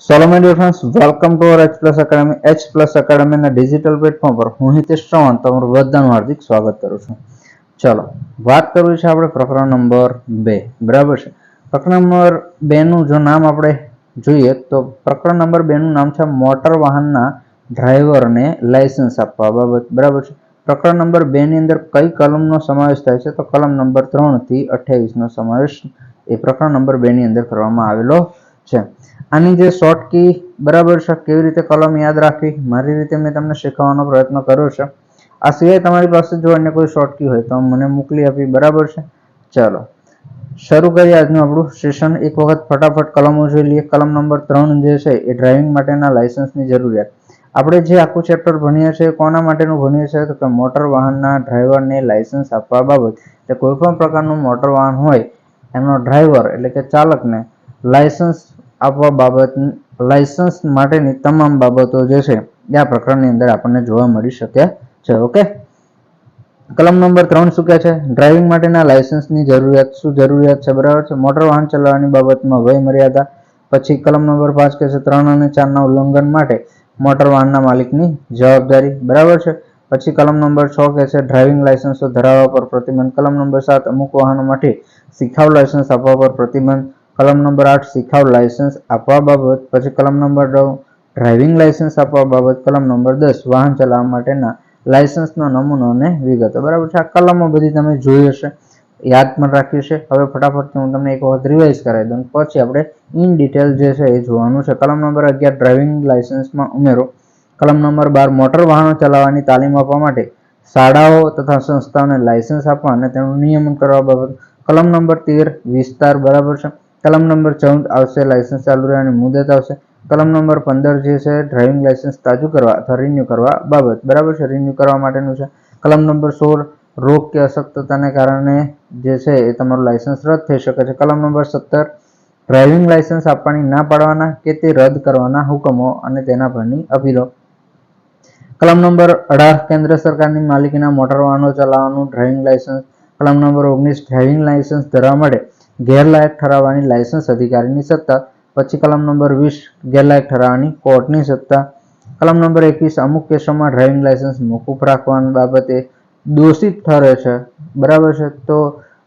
Solo my dear friends, welcome to our H+ academy. H+ એકેડમીના digital platform પર હું હિતેશ ચૌહાણ તમારું બધાનું હાર્દિક સ્વાગત કરું છું. ચલો, વાત કરવી છે આપણે પ્રકરણ નંબર 2. બરાબર છે. પ્રકરણ નંબર 2 નું જો નામ આપણે જોઈએ તો પ્રકરણ નંબર 2 નું નામ છે મોટર વાહનના ડ્રાઈવરને લાયસન્સ આપવા બાબત. બરાબર છે. પ્રકરણ નંબર 2 ની અંદર કઈ કલમનો સમાવેશ થાય છે? તો કલમ નંબર 3 થી 28 નો સમાવેશ એ પ્રકરણ નંબર 2 ની અંદર કરવામાં આવેલો છે. આની જે શોર્ટ કી બરાબર છે, કેવી રીતે કલમ યાદ રાખવી મારી રીતે મેં તમને શીખવવાનો પ્રયત્ન કર્યો છે. આ સિવાય તમારી પાસે જો અન્ય કોઈ શોર્ટ કી હોય તો મને મોકલી આપી. બરાબર છે. ચાલો શરૂ કરીએ આજનું આપણું સેશન. એક વખત ફટાફટ કલમો જોઈ લઈએ. કલમ નંબર 3 જે છે એ ડ્રાઇવિંગ માટેના લાયસન્સની જરૂરિયાત. આપણે જે આખું ચેપ્ટર ભણીએ છીએ કોના માટેનું ભણીએ છીએ તો કે મોટર વાહનના ડ્રાઈવરને લાયસન્સ આપવા બાબત. એટલે કોઈ પણ પ્રકારનું મોટર વાહન હોય એનો ડ્રાઈવર એટલે કે ચાલકને લાયસન્સ આપવા બાબત, લાયસન્સ માટેની તમામ બાબતો જે છે એ આ પ્રકરણની અંદર આપણને જોવા મળી શકે છે. ઓકે, કલમ નંબર 3 શું કહે છે? ડ્રાઇવિંગ માટેના લાયસન્સની જરૂરિયાત. શું જરૂરિયાત છે? બરાબર છે. મોટર વાહન ચલાવવાની બાબતમાં વય મર્યાદા. પછી કલમ નંબર 5 કહે છે 3 અને 4 ના ઉલ્લંઘન માટે મોટર વાહનના માલિકની જવાબદારી. બરાબર છે. પછી કલમ નંબર 6 કહે છે ડ્રાઇવિંગ લાયસન્સો ધરાવવા પર પ્રતિબંધ. કલમ નંબર 7 અમુક વાહનો માટે શીખાવ લાયસન્સ આપવા પર પ્રતિબંધ. કલમ નંબર 8 શીખાવ લાયસન્સ આપવા બાબત. પછી કલમ નંબર 9 ડ્રાઇવિંગ લાયસન્સ આપવા બાબત. કલમ નંબર 10 વાહન ચલાવવા માટેના લાયસન્સનો નમૂનો અને વિગતો. બરાબર છે. આ કલમો બધી તમે જોઈ હશે, યાદ પણ રાખ્યું છે. હવે ફટાફટ હું તમને એક વખત રિવાઇઝ કરાવી દઉં, પછી આપણે ઇન ડિટેલ જે છે એ જોવાનું છે. કલમ નંબર 11 ડ્રાઇવિંગ લાયસન્સમાં ઉમેરો. કલમ નંબર 12 મોટર વાહનો ચલાવવાની તાલીમ આપવા માટે શાળાઓ તથા સંસ્થાઓને લાયસન્સ આપવા અને તેનું નિયમન કરવા બાબત. કલમ નંબર 13 વિસ્તાર. બરાબર છે. કલમ નંબર 14 આવશે લાયસન્સ ચાલુ રહેવાની મુદત આવશે. કલમ નંબર 15 જે છે ડ્રાઇવિંગ લાયસન્સ તાજું કરવા અથવા રિન્યુ કરવા બાબત. બરાબર છે. રિન્યુ કરવા માટેનું છે. કલમ નંબર 16 રોગ કે અશક્તતાને કારણે જે છે એ તમારું લાયસન્સ રદ થઈ શકે છે. કલમ નંબર 17 ડ્રાઇવિંગ લાયસન્સ આપવાની ના પાડવાના કે તે રદ કરવાના હુકમો અને તેના પરની અપીલો. કલમ નંબર 18 કેન્દ્ર સરકારની માલિકીના મોટર વાહનો ચલાવવાનું ડ્રાઇવિંગ લાયસન્સ. કલમ નંબર 19 ડ્રાઇવિંગ લાયસન્સ ધરાવવા માટે ગેરલાયક ઠરાવવાની લાયસન્સ અધિકારીની સત્તા. પછી કલમ નંબર 20 ગેરલાયક ઠરાવવાની કોર્ટની સત્તા. કલમ નંબર 21 અમુક કેસોમાં ડ્રાઇવિંગ લાયસન્સ મોકૂફ રાખવાની બાબતે દોષિત ઠરે છે. બરાબર છે. તો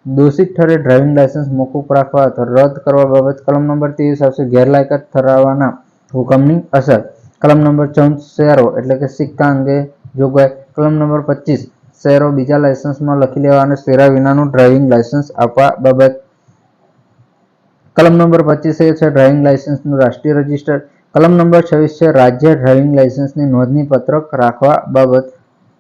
દોષિત ઠરે ડ્રાઇવિંગ લાયસન્સ મોકૂફ રાખવા અથવા રદ કરવા બાબત. કલમ નંબર 23 આવશે ગેરલાયકાત ઠરાવવાના હુકમની અસર. કલમ નંબર 14 શેરો એટલે કે સિક્કા અંગે જોગવાઈ. કલમ નંબર 25 શેરો બીજા લાયસન્સમાં લખી લેવા અને શેરા વિનાનું ડ્રાઇવિંગ લાયસન્સ આપવા બાબત. કલમ નંબર 25 એ છે ડ્રાઇવિંગ લાયસન્સનું રાષ્ટ્રીય રજિસ્ટર. કલમ નંબર 26 છે રાજ્ય ડ્રાઇવિંગ લાયસન્સની નોંધણી પત્રક રાખવા બાબત.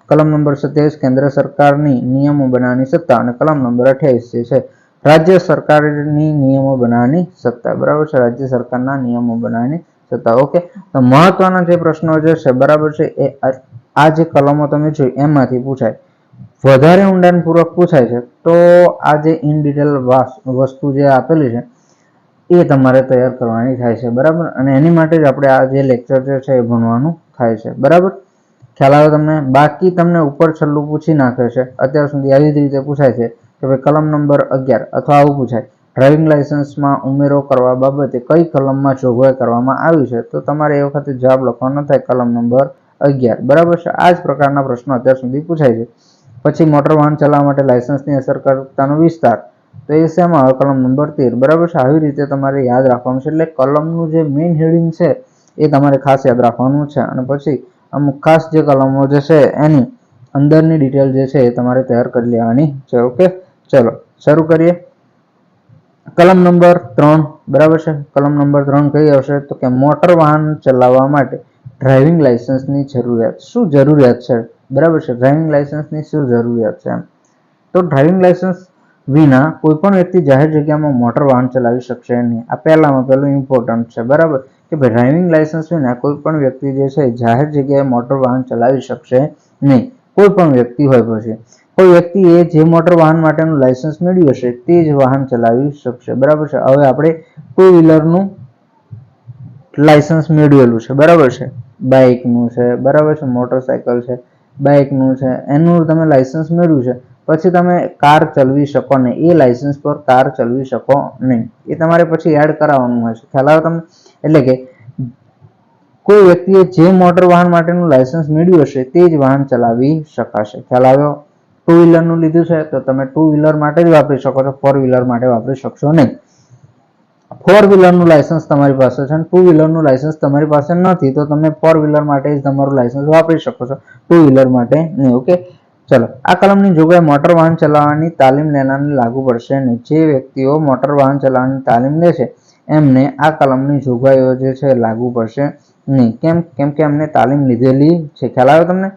કલમ નંબર 27 કેન્દ્ર સરકારની નિયમો બનાવવાની સત્તા. અને કલમ નંબર 28 જે છે રાજ્ય સરકારની નિયમો બનાવવાની સત્તા. બરાબર છે. રાજ્ય સરકારના નિયમો બનાવવાની સત્તા. ઓકે, તો મહત્વના જે પ્રશ્નો જે છે બરાબર છે એ આ જે કલમો તમે જોઈ એમાંથી પૂછાય. વધારે ઊંડાણપૂર્વક પૂછાય છે તો આ જે ઇન ડિટેલ વસ્તુ જે આપેલી છે એ તમારે તૈયાર કરવાની થાય છે. બરાબર, અને એની માટે જ આપણે આ જે લેક્ચર જે છે એ ભણવાનું થાય છે. બરાબર, ખ્યાલ આવે તમને? બાકી તમને ઉપર છેલ્લું પૂછી નાખે છે અત્યાર સુધી આવી જ રીતે પૂછાય છે કે ભાઈ કલમ નંબર 11 અથવા આવું પૂછાય ડ્રાઇવિંગ લાયસન્સમાં ઉમેરો કરવા બાબતે કઈ કલમમાં જોગવાઈ કરવામાં આવી છે, તો તમારે એ વખતે જવાબ લખવાનો થાય કલમ નંબર 11. બરાબર છે. આ જ પ્રકારના પ્રશ્નો અત્યાર સુધી પૂછાય છે. પછી મોટર વાહન ચલાવવા માટે લાયસન્સની અસરકારકતાનો વિસ્તાર, તો એ શેમાં આવે? કલમ નંબર 13. બરાબર છે. આવી રીતે તમારે યાદ રાખવાનું છે. એટલે કલમનું જે મેઇન હેડિંગ છે એ તમારે ખાસ યાદ રાખવાનું છે. અને પછી અમુક ખાસ જે કલમો જે છે એની અંદરની ડિટેલ જે છે એ તમારે તૈયાર કરી લેવાની છે. ઓકે, ચલો શરૂ કરીએ. કલમ નંબર 3. બરાબર છે. કલમ નંબર 3 કઈ આવશે? તો કે મોટર વાહન ચલાવવા માટે ડ્રાઇવિંગ લાયસન્સની જરૂરિયાત. શું જરૂરિયાત છે? બરાબર છે. ડ્રાઇવિંગ લાયસન્સની શું જરૂરિયાત છે? તો ડ્રાઇવિંગ લાયસન્સ વિના કોઈ પણ વ્યક્તિ જાહેર જગ્યામાં મોટર વાહન ચલાવી શકશે નહીં. આ પહેલામાં પહેલું ઇમ્પોર્ટન્ટ છે. બરાબર, કે ડ્રાઇવિંગ લાયસન્સ વિના કોઈ પણ વ્યક્તિ જે છે જાહેર જગ્યાએ મોટર વાહન ચલાવી શકશે નહીં. કોઈ પણ વ્યક્તિ હોય, પછી કોઈ વ્યક્તિએ જે મોટર વાહન માટેનું લાયસન્સ મેળવ્યું હશે તે જ વાહન ચલાવી શકશે. બરાબર છે. હવે આપણે ટુ વ્હીલરનું લાયસન્સ મેળવેલું છે. બરાબર છે. બાઇકનું છે. બરાબર છે. મોટરસાયકલ છે, બાઇકનું છે, એનું તમે લાયસન્સ મેળવ્યું છે. પછી તમે કાર ચલાવી શકો નહીં. એ લાયસન્સ પર કાર ચલાવી શકો નહીં. એ તમારે પછી એડ કરાવવાનું હોય છે. ખ્યાલ આવે તમને? એટલે કે કોઈ વ્યક્તિએ જે મોટર વાહન માટેનું લાયસન્સ મેળવ્યું હશે તે જ વાહન ચલાવી શકાશે. ખ્યાલ આવ્યો? ટુ વ્હીલરનું લીધું છે તો તમે ટુ વ્હીલર માટે જ વાપરી શકો છો, ફોર વ્હીલર માટે વાપરી શકશો નહીં. ફોર વ્હીલરનું લાયસન્સ તમારી પાસે છે અને ટુ વ્હીલરનું લાયસન્સ તમારી પાસે નથી તો તમે ફોર વ્હીલર માટે જ તમારું લાયસન્સ વાપરી શકો છો, ટુ વ્હીલર માટે નહીં. ઓકે, ચલો. આ કલમની જોગવાઈ મોટર વાહન ચલાવવાની તાલીમ લેનારને લાગુ પડશે નહીં. જે વ્યક્તિઓ મોટર વાહન ચલાવવાની તાલીમ લે છે એમને આ કલમની જોગવાઈઓ જે છે લાગુ પડશે નહીં. કેમ કે એમને તાલીમ લીધેલી છે. ખ્યાલ આવે તમને?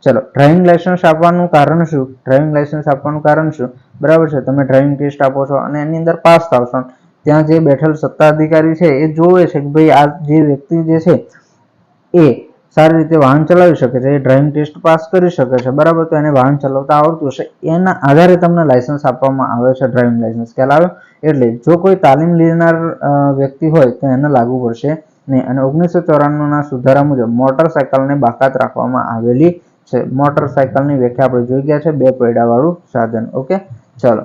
ચલો, ડ્રાઇવિંગ લાયસન્સ આપવાનું કારણ શું? ડ્રાઇવિંગ લાયસન્સ આપવાનું કારણ શું? બરાબર છે, તમે ડ્રાઇવિંગ ટેસ્ટ આપો છો અને એની અંદર પાસ થાવ છો, ત્યાં જે બેઠેલ સત્તાધિકારી છે એ જોવે છે કે ભાઈ આ જે વ્યક્તિ જે છે એ સારી રીતે વાહન ચલાવી શકે છે, એ ડ્રાઇવિંગ ટેસ્ટ પાસ કરી શકે છે, બરાબર, તો એને વાહન ચલાવતા આવડતું હશે, એના આધારે તમને લાયસન્સ આપવામાં આવે છે, ડ્રાઇવિંગ લાયસન્સ. ખ્યાલ આવે? એટલે જો કોઈ તાલીમ લેનાર વ્યક્તિ હોય તો એને લાગુ પડશે નહીં. અને 1994ના સુધારા મુજબ મોટરસાયકલને બાકાત રાખવામાં આવેલી છે. મોટરસાયકલની વ્યાખ્યા આપણે જોઈ ગયા છે, 2 પૈડા વાળું સાધન. ઓકે, ચલો.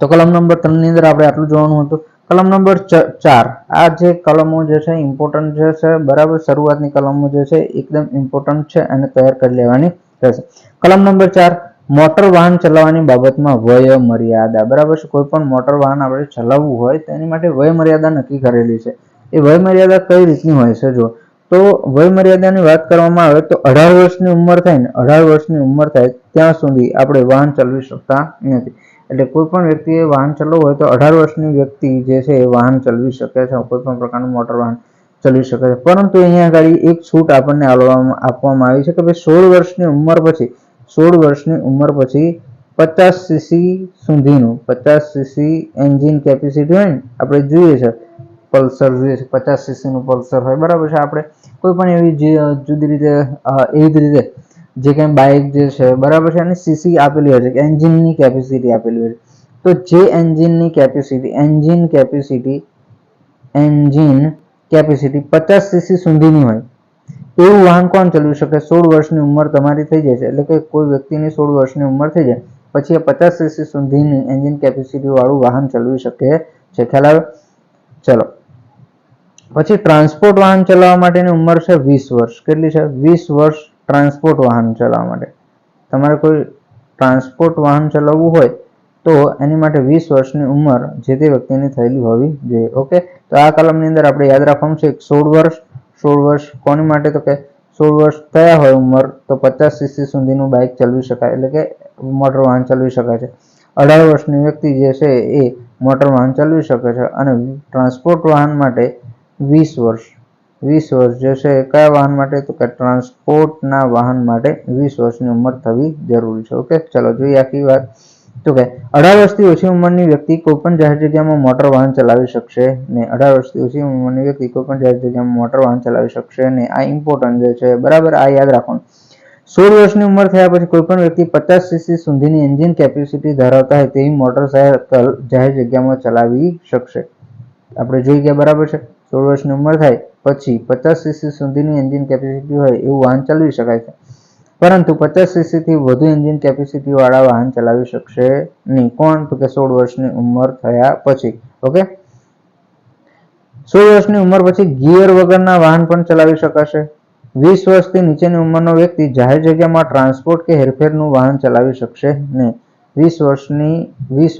તો કલમ નંબર 3 ની અંદર આપણે આટલું જોવાનું હતું. કલમ નંબર 4, આ જે કલમો જે છે ઇમ્પોર્ટન્ટ જે છે, બરાબર, શરૂઆતની કલમો જે છે એકદમ ઇમ્પોર્ટન્ટ છે અને તૈયાર કરી લેવાની રહેશે. કલમ નંબર 4, મોટર વાહન ચલાવવાની બાબતમાં વય મર્યાદા. બરાબર છે, કોઈ પણ મોટર વાહન આપણે ચલાવવું હોય તો એની માટે વય મર્યાદા નક્કી કરેલી છે. એ વય મર્યાદા કઈ રીતની હોય છે? જો તો વય મર્યાદાની વાત કરવામાં આવે તો 18 વર્ષની ઉંમર થાય ને, 18 વર્ષની ઉંમર થાય ત્યાં સુધી આપણે વાહન ચલાવી શકતા નથી. એટલે કોઈ પણ વ્યક્તિએ વાહન ચલાવવું હોય તો 18 વર્ષની વ્યક્તિ જે છે એ વાહન ચલાવી શકે છે, કોઈ પણ પ્રકારનું મોટર વાહન ચલાવી શકે છે. પરંતુ અહીંયા આગળ એક છૂટ આપણને આપવામાં આવી છે કે ભાઈ 16 વર્ષની ઉંમર પછી 50 સીસી સુધીનું 50 સીસી એન્જિન કેપેસિટી હોય ને, આપણે જોઈએ છે પલ્સર જોઈએ છે, 50 સીસીનું પલ્સર હોય, બરાબર છે. આપણે કોઈ પણ એવી જુદી રીતે એવી જ રીતે જે કંઈ બાઇક જે છે, બરાબર છે, એની સીસી આપેલી હોય છે કે એન્જિનની કેપેસિટી આપેલી હોય છે. તો જે એન્જિનની કેપેસિટી 50 સીસી સુધીની હોય એવું વાહન કોણ ચલાવી શકે? 16 વર્ષની ઉંમર તમારી થઈ જાય છે, એટલે કે કોઈ વ્યક્તિની 16 વર્ષની ઉંમર થઈ જાય પછી એ 50 સીસી સુધીની એન્જિન કેપેસિટી વાળું વાહન ચલાવી શકે છે. ખ્યાલ આવે? ચલો, પછી ટ્રાન્સપોર્ટ વાહન ચલાવવા માટેની ઉંમર છે 20 વર્ષ. કેટલી છે? 20 વર્ષ ટ્રાન્સપોર્ટ વાહન ચલાવવા માટે. તમારે કોઈ ટ્રાન્સપોર્ટ વાહન ચલાવવું હોય તો એની માટે 20 વર્ષની ઉંમર જે તે વ્યક્તિની થયેલી હોવી જોઈએ. ઓકે, તો આ કલમની અંદર આપણે યાદ રાખવાનું છે 16 વર્ષ કોની માટે? તો કે 16 વર્ષ થયા હોય ઉંમર તો 50 સીસી સુધીનું બાઇક ચલાવી શકાય, એટલે કે મોટર વાહન ચલાવી શકાય છે. 18 વર્ષની વ્યક્તિ જે છે એ મોટર વાહન ચલાવી શકે છે. અને ટ્રાન્સપોર્ટ વાહન માટે 20 વર્ષ જે છે કયા વાહન માટે? તો કે ટ્રાન્સપોર્ટના વાહન માટે 20 વર્ષની ઉંમર થવી જરૂરી છે. ઓકે, ચલો જોઈએ આખી વાત. તો કે 18 વર્ષથી ઓછી ઉંમરની વ્યક્તિ કોઈપણ જાહેર જગ્યામાં મોટર વાહન ચલાવી શકશે નહીં. 18 વર્ષથી ઓછી ઉંમરની વ્યક્તિ કોઈપણ જાહેર જગ્યામાં મોટર વાહન ચલાવી શકશે નહીં. આ ઇમ્પોર્ટન્ટ જે છે, બરાબર, આ યાદ રાખવાનું. 16 વર્ષની ઉંમર થયા પછી કોઈપણ વ્યક્તિ 50 સીસી સુધીની એન્જિન કેપેસિટી ધરાવતા હોય તેવી મોટરસાયકલ જાહેર જગ્યામાં ચલાવી શકશે. આપણે જોઈ ગયા, બરાબર છે. 16 વર્ષની ઉંમર થાય પછી 50 સીસી સુધીની એન્જિન કેપેસિટી હોય એવું વાહન ચલાવી શકાય છે, પરંતુ 50 સીસીથી વધુ એન્જિન કેપેસિટી વાળા વાહન ચલાવી શકશે નહીં. કોણ? તો કે 16 વર્ષની ઉંમર થયા પછી. ઓકે, 16 વર્ષની ઉંમર પછી ગિયર વગરના વાહન પણ ચલાવી શકાશે. 20 વર્ષથી નીચેની ઉંમરનો વ્યક્તિ જાહેર જગ્યામાં ટ્રાન્સપોર્ટ કે હેરફેરનું વાહન ચલાવી શકશે નહીં. 20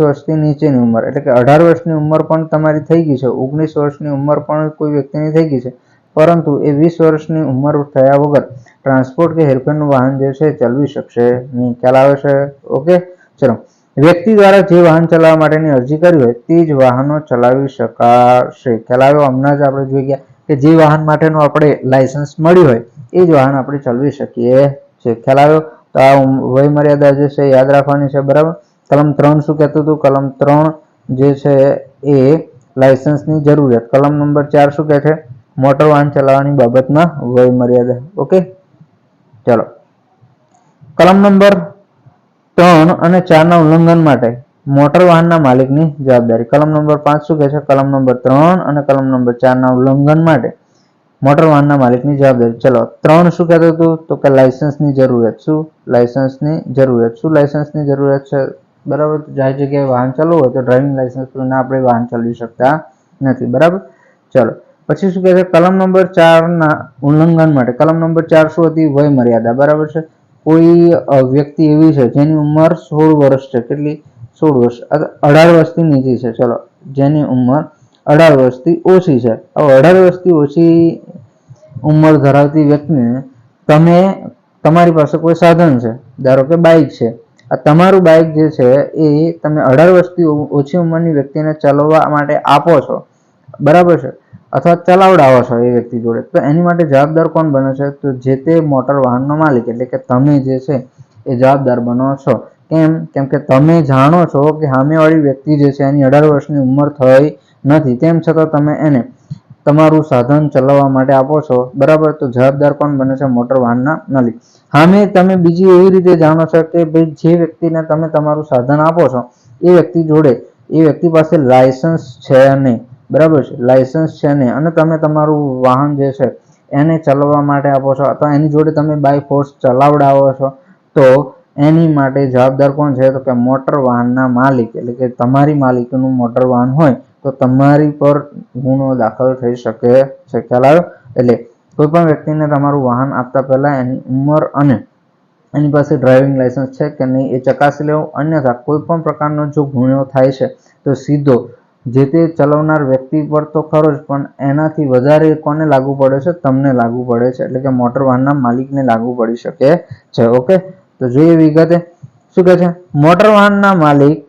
વર્ષથી નીચેની ઉંમર એટલે કે 18 વર્ષની ઉંમર પણ તમારી થઈ ગઈ છે, 19 વર્ષની ઉંમર પણ કોઈ વ્યક્તિની થઈ ગઈ છે, પરંતુ એ 20 વર્ષની ઉંમર થયા વગર ટ્રાન્સપોર્ટ કે હેરફેરનું વાહન જે છે ચલાવી શકશે નહીં. ખ્યાલ આવે છે? ઓકે, ચલો. વ્યક્તિ દ્વારા જે વાહન ચલાવવા માટેની અરજી કરી હોય તે જ વાહનો ચલાવી શકાશે. ખ્યાલ આવ્યો? હમણાં જ આપણે જોઈ ગયા કે જે વાહન માટેનું આપણે લાયસન્સ મળ્યું હોય એ જ વાહન આપણે ચલાવી શકીએ છીએ. ખ્યાલ આવ્યો? તો આ વય મર્યાદા જે છે યાદ રાખવાની છે, બરાબર. કલમ 3 શું કહેતું હતું? કલમ 3 જે છે એ લાયસન્સની જરૂરિયાત. કલમ નંબર 4 શું કહે છે? મોટર વાહન ચલાવવાની બાબતમાં વય મર્યાદા. ઓકે, ચલો. કલમ નંબર 3 અને 4 ના ઉલ્લંઘન માટે મોટર વાહનના માલિકની જવાબદારી. કલમ નંબર 5 શું કહે છે? કલમ નંબર 3 અને કલમ નંબર 4 ના ઉલ્લંઘન માટે મોટર વાહનના માલિકની જવાબદારી. ચલો, 3 શું કહેતું હતું? તો કે લાયસન્સની જરૂરિયાત. શું લાયસન્સની જરૂરિયાત છે? બરાબર, જાહેર જગ્યાએ વાહન ચલાવવું હોય તો ડ્રાઇવિંગ લાયસન્સ વિના આપણે વાહન ચલાવી શકતા નથી, બરાબર. ચલો, પછી શું કહે છે, કલમ નંબર 4 ના ઉલ્લંઘન માટે કલમ નંબર 4 શું હતી? વય મર્યાદા, બરાબર છે. કોઈ વ્યક્તિ એવી છે જેની ઉંમર 16 વર્ષ છે, કેટલી? 16 વર્ષ, 18 વર્ષથી નીચી છે, ચલો, જેની ઉંમર 18 વર્ષથી ઓછી છે. હવે 18 વર્ષથી ઓછી ઉંમર ધરાવતી વ્યક્તિને તમારી પાસે કોઈ સાધન છે, ધારો કે બાઇક છે, આ તમારું બાઇક જે છે એ તમે 18 વર્ષથી ઓછી ઉંમરની વ્યક્તિને ચલાવવા માટે આપો છો, બરાબર છે, અથવા ચલાવડાવો છો એ વ્યક્તિ જોડે, તો એની માટે જવાબદાર કોણ બને છે? તો જે તે મોટર વાહનનો માલિક, એટલે કે તમે જે છે એ જવાબદાર બનો છો. કેમ કે તમે જાણો છો કે સામેવાળી વ્યક્તિ જે છે એની 18 વર્ષની ઉંમર થઈ નથી, તેમ છતાં તમે એને તમારું સાધન ચલાવવા માટે આપો છો, બરાબર. તો જવાબદાર કોણ બને છે? મોટર વાહનના માલિક. સામે તમે બીજી એવી રીતે જાણો છો કે ભાઈ જે વ્યક્તિને તમે તમારું સાધન આપો છો એ વ્યક્તિ પાસે લાયસન્સ છે નહીં, બરાબર છે, લાયસન્સ છે નહીં, અને તમે તમારું વાહન જે છે એને ચલાવવા માટે આપો છો અથવા એની જોડે તમે બાય ફોર્સ ચલાવડાવો છો, તો એની માટે જવાબદાર કોણ છે? તો કે મોટર વાહનના માલિક, એટલે કે તમારી માલિકીનું મોટર વાહન હોય તો તમારી પર ગુનો દાખલ થઈ શકે છે. ખ્યાલ આવ્યો? એટલે કોઈ પણ વ્યક્તિને તમારું વાહન આપતા પહેલા એની ઉંમર અને એની પાસે ડ્રાઇવિંગ લાયસન્સ છે કે નહીં એ ચકાસી લેવું. અન્યથા કોઈ પણ પ્રકારનો જો ગુનો થાય છે તો સીધો જે તે ચલાવનાર વ્યક્તિ પર તો ખરો જ, પણ એનાથી વધારે કોને લાગુ પડે છે? તમને લાગુ પડે છે, એટલે કે મોટર વાહનના માલિકને લાગુ પડી શકે છે. ઓકે, તો જોઈએ વિગતે શું કહે છે. મોટર વાહનના માલિક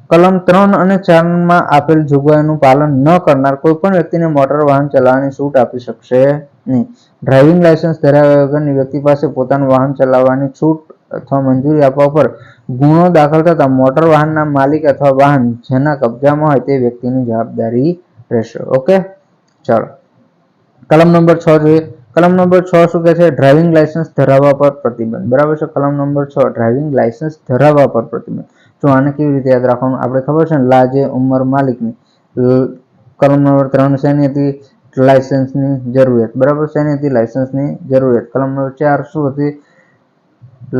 કલમ 3 અને 4 માં આપેલ જોગવાઈનું પાલન ન કરનાર કોઈ પણ વ્યક્તિને મોટર વાહન ચલાવવાની છૂટ આપી શકશે નહીં. ડ્રાઇવિંગ લાયસન્સ ધરાવ્યા વગરની વ્યક્તિ પાસે પોતાનું વાહન ચલાવવાની છૂટ અથવા મંજૂરી આપવા પર ગુનો દાખલ થતા મોટર વાહનના માલિક અથવા વાહન જેના કબજામાં હોય તે વ્યક્તિની જવાબદારી રહેશે. ઓકે, ચાલો કલમ નંબર 6 જોઈએ. કલમ નંબર 6 શું કહે છે? ડ્રાઇવિંગ લાયસન્સ ધરાવવા પર પ્રતિબંધ, બરાબર છે. કલમ નંબર 6 ડ્રાઇવિંગ લાયસન્સ ધરાવવા પર પ્રતિબંધ. તો આને કેવી રીતે યાદ રાખવાનું? આપણે ખબર છે ને, લાજે ઉંમર માલિકની. કલમ નંબર 3 શેની હતી? લાયસન્સની જરૂરિયાત, બરાબર. શેની હતી? લાયસન્સની જરૂરિયાત. કલમ નંબર 4 શું હતી?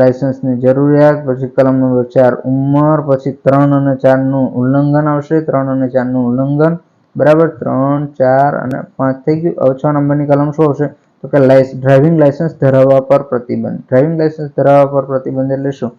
લાયસન્સની જરૂરિયાત. પછી કલમ નંબર 4 ઉંમર. પછી 3 અને 4 નું ઉલ્લંઘન આવશે. 3 અને 4 નું ઉલ્લંઘન, બરાબર. 3, 4 અને 5 થઈ ગયું. હવે 6 નંબરની કલમ શું આવશે? તો કે ડ્રાઇવિંગ લાયસન્સ ધરાવવા પર પ્રતિબંધ. ડ્રાઇવિંગ લાયસન્સ ધરાવવા પર પ્રતિબંધ એટલે શું?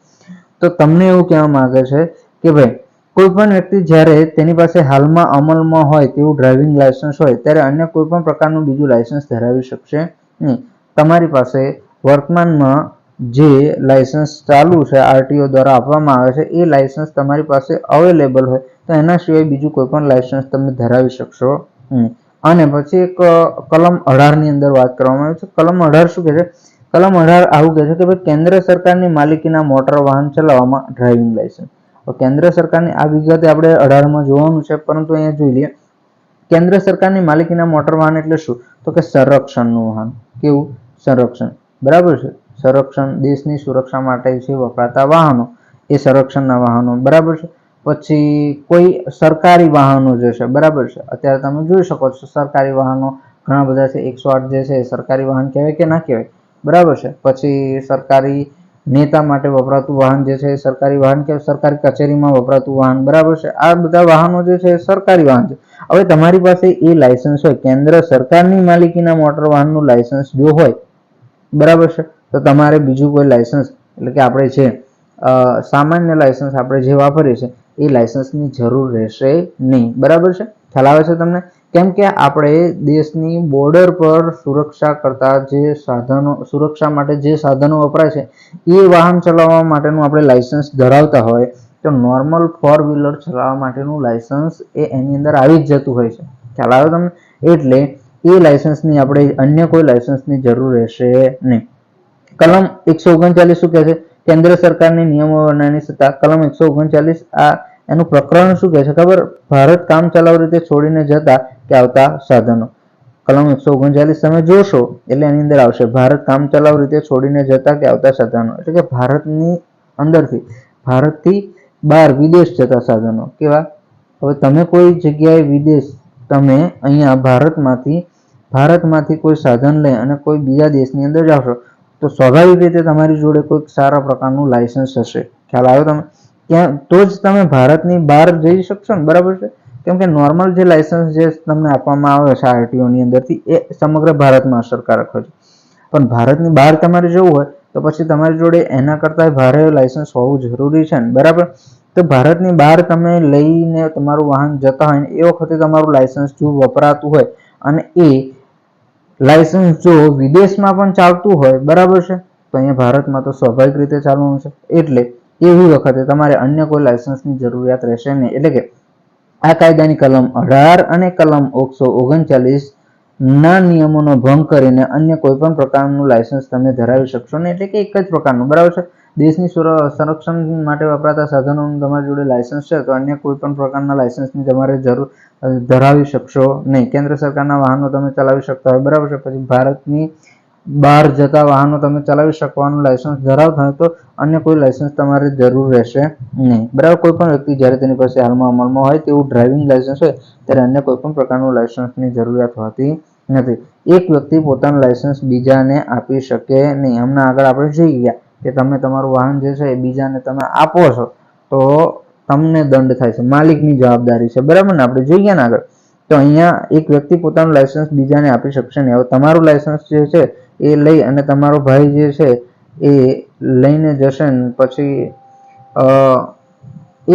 તો તમને એવું કહેવા માંગે છે કે ભાઈ કોઈ પણ વ્યક્તિ જ્યારે તેની પાસે હાલમાં અમલમાં હોય તેવું ડ્રાઇવિંગ લાયસન્સ હોય ત્યારે અન્ય કોઈ પણ પ્રકારનું બીજું લાયસન્સ ધરાવી શકશે નહીં. તમારી પાસે વર્તમાનમાં જે લાયસન્સ ચાલુ છે આરટીઓ દ્વારા આપવામાં આવે છે એ લાયસન્સ તમારી પાસે અવેલેબલ હોય તો એના સિવાય બીજું કોઈ પણ લાયસન્સ તમે ધરાવી શકશો નહીં. અને પછી એક કલમ 18 ની અંદર વાત કરવામાં આવી છે. કલમ 18 શું કહે છે? કલમ 18 આવું કહે છે કે ભાઈ કેન્દ્ર સરકારની માલિકીના મોટર વાહન ચલાવવામાં ડ્રાઇવિંગ લાયસન્સ. તો કેન્દ્ર સરકારની આ વિગતે આપણે 18 માં જોવાનું છે, પરંતુ અહીંયા જોઈ લઈએ. કેન્દ્ર સરકારની માલિકીના મોટર વાહન એટલે શું? તો કે સંરક્ષણનું વાહન. કેવું? સંરક્ષણ, બરાબર છે. સંરક્ષણ, દેશની સુરક્ષા માટે જે વપરાતા વાહનો એ સંરક્ષણના વાહનો, બરાબર છે. પછી કોઈ સરકારી વાહનો જે છે, બરાબર છે. અત્યારે તમે જોઈ શકો છો સરકારી વાહનો ઘણા બધા છે. 108 જે છે એ સરકારી વાહન કહેવાય કે ના કહેવાય? બરાબર છે. પછી સરકારી નેતા માટે વપરાતું વાહન જે છે એ સરકારી વાહન કે સરકારી કચેરીમાં વપરાતું વાહન, બરાબર છે. આ બધા વાહનો જે છે એ સરકારી વાહન છે. હવે તમારી પાસે એ લાયસન્સ હોય, કેન્દ્ર સરકારની માલિકીના મોટર વાહનનું લાયસન્સ જો હોય, બરાબર છે, તો તમારે બીજું કોઈ લાયસન્સ, એટલે કે આપણે જે સામાન્ય લાયસન્સ આપણે જે વાપરીએ છીએ એ લાયસન્સની જરૂર રહેશે નહીં, બરાબર છે. ખ્યાલ આવે છે તમને? કેમ કે આપણે દેશની બોર્ડર પર સુરક્ષા કરતા જે સાધનો, સુરક્ષા માટે જે સાધનો વપરાય છે એ વાહન ચલાવવા માટેનું આપણે લાયસન્સ ધરાવતા હોય તો નોર્મલ 4 વ્હીલર ચલાવવા માટેનું લાયસન્સ એ એની અંદર આવી જ જતું હોય છે. ખ્યાલ આવે તમને? એટલે એ લાયસન્સની આપણે અન્ય કોઈ લાયસન્સની જરૂર રહેશે નહીં. કલમ 139 શું કહે છે? કેન્દ્ર સરકારની નિયમો બનાવવાની સત્તા. કલમ 139 આ એનું પ્રકરણ શું કહે છે ખબર? ભારત કામ ચલાવ રીતે છોડીને જતા કે આવતા સાધનો. કલમ 139 તમે જોશો એટલે એની અંદર આવશે ભારત કામ ચલાવ રીતે છોડીને જતા કે આવતા સાધનો, એટલે કે ભારતની અંદરથી, ભારતથી બહાર વિદેશ જતા સાધનો. કેવા? હવે તમે કોઈ જગ્યાએ વિદેશ, તમે અહીંયા ભારતમાંથી કોઈ સાધન લઈ અને કોઈ બીજા દેશની અંદર જાશો તો સ્વાભાવિક રીતે તમારી જોડે કોઈક સારા પ્રકારનું લાયસન્સ હશે. ખ્યાલ આવ્યો તમે? ત્યાં તો જ તમે ભારતની બહાર જઈ શકશો ને, બરાબર છે. કેમ કે નોર્મલ જે લાયસન્સ જે તમને આપવામાં આવે છે આરટીઓ ની અંદરથી એ સમગ્ર ભારતમાં અસરકારક હોય છે, પણ ભારતની બહાર તમારે જવું હોય તો પછી તમારી જોડે એના કરતા ભારે લાયસન્સ હોવું જરૂરી છે ને, બરાબર. તો ભારતની બહાર તમે લઈને તમારું વાહન જતા હોય ને એ વખતે તમારું લાયસન્સ જો વપરાતું હોય અને એ લાયસન્સ જો વિદેશમાં પણ ચાલતું હોય, બરાબર છે, તો અહીંયા ભારતમાં તો સ્વાભાવિક રીતે ચાલવાનું છે, એટલે એવી વખતે તમારે અન્ય કોઈ લાયસન્સની જરૂરિયાત રહેશે નહીં. એટલે કે આ કાયદાની કલમ 18 અને કલમ 139 ના નિયમોનો ભંગ કરીને અન્ય કોઈ પણ પ્રકારનું લાયસન્સ તમે ધરાવી શકશો નહીં. એટલે કે એક જ પ્રકારનું, બરાબર છે. દેશની સંરક્ષણ માટે વપરાતા સાધનોનું તમારી જોડે લાયસન્સ છે તો અન્ય કોઈ પણ પ્રકારના લાયસન્સની તમારે જરૂર ધરાવી શકશો નહીં. કેન્દ્ર સરકારના વાહનો તમે ચલાવી શકતા હોય, બરાબર છે, પછી ભારતની બહાર જતા વાહનો તમે ચલાવી શકવાનું લાયસન્સ ધરાવતા હોય તો અન્ય કોઈ લાયસન્સ તમારે જરૂર રહેશે નહીં, બરાબર. કોઈ પણ વ્યક્તિ જ્યારે તેની પાસે હાલમાં અમલમાં હોય તેવું ડ્રાઇવિંગ લાયસન્સ હોય ત્યારે અન્ય કોઈ પણ પ્રકારનું લાયસન્સની જરૂરિયાત હોતી નથી. એક વ્યક્તિ પોતાનું લાયસન્સ બીજાને આપી શકે નહીં. હમણાં આગળ આપણે જોઈ ગયા કે તમે તમારું વાહન જે છે એ બીજાને તમે આપો છો તો તમને દંડ થાય છે, માલિકની જવાબદારી છે, બરાબર ને, આપણે જોઈ ગયા ને આગળ. તો અહીંયા એક વ્યક્તિ પોતાનું લાયસન્સ બીજાને આપી શકશે નહીં. હવે તમારું લાયસન્સ જે છે એ લઈ અને તમારો ભાઈ જે છે એ લઈને જશે ને પછી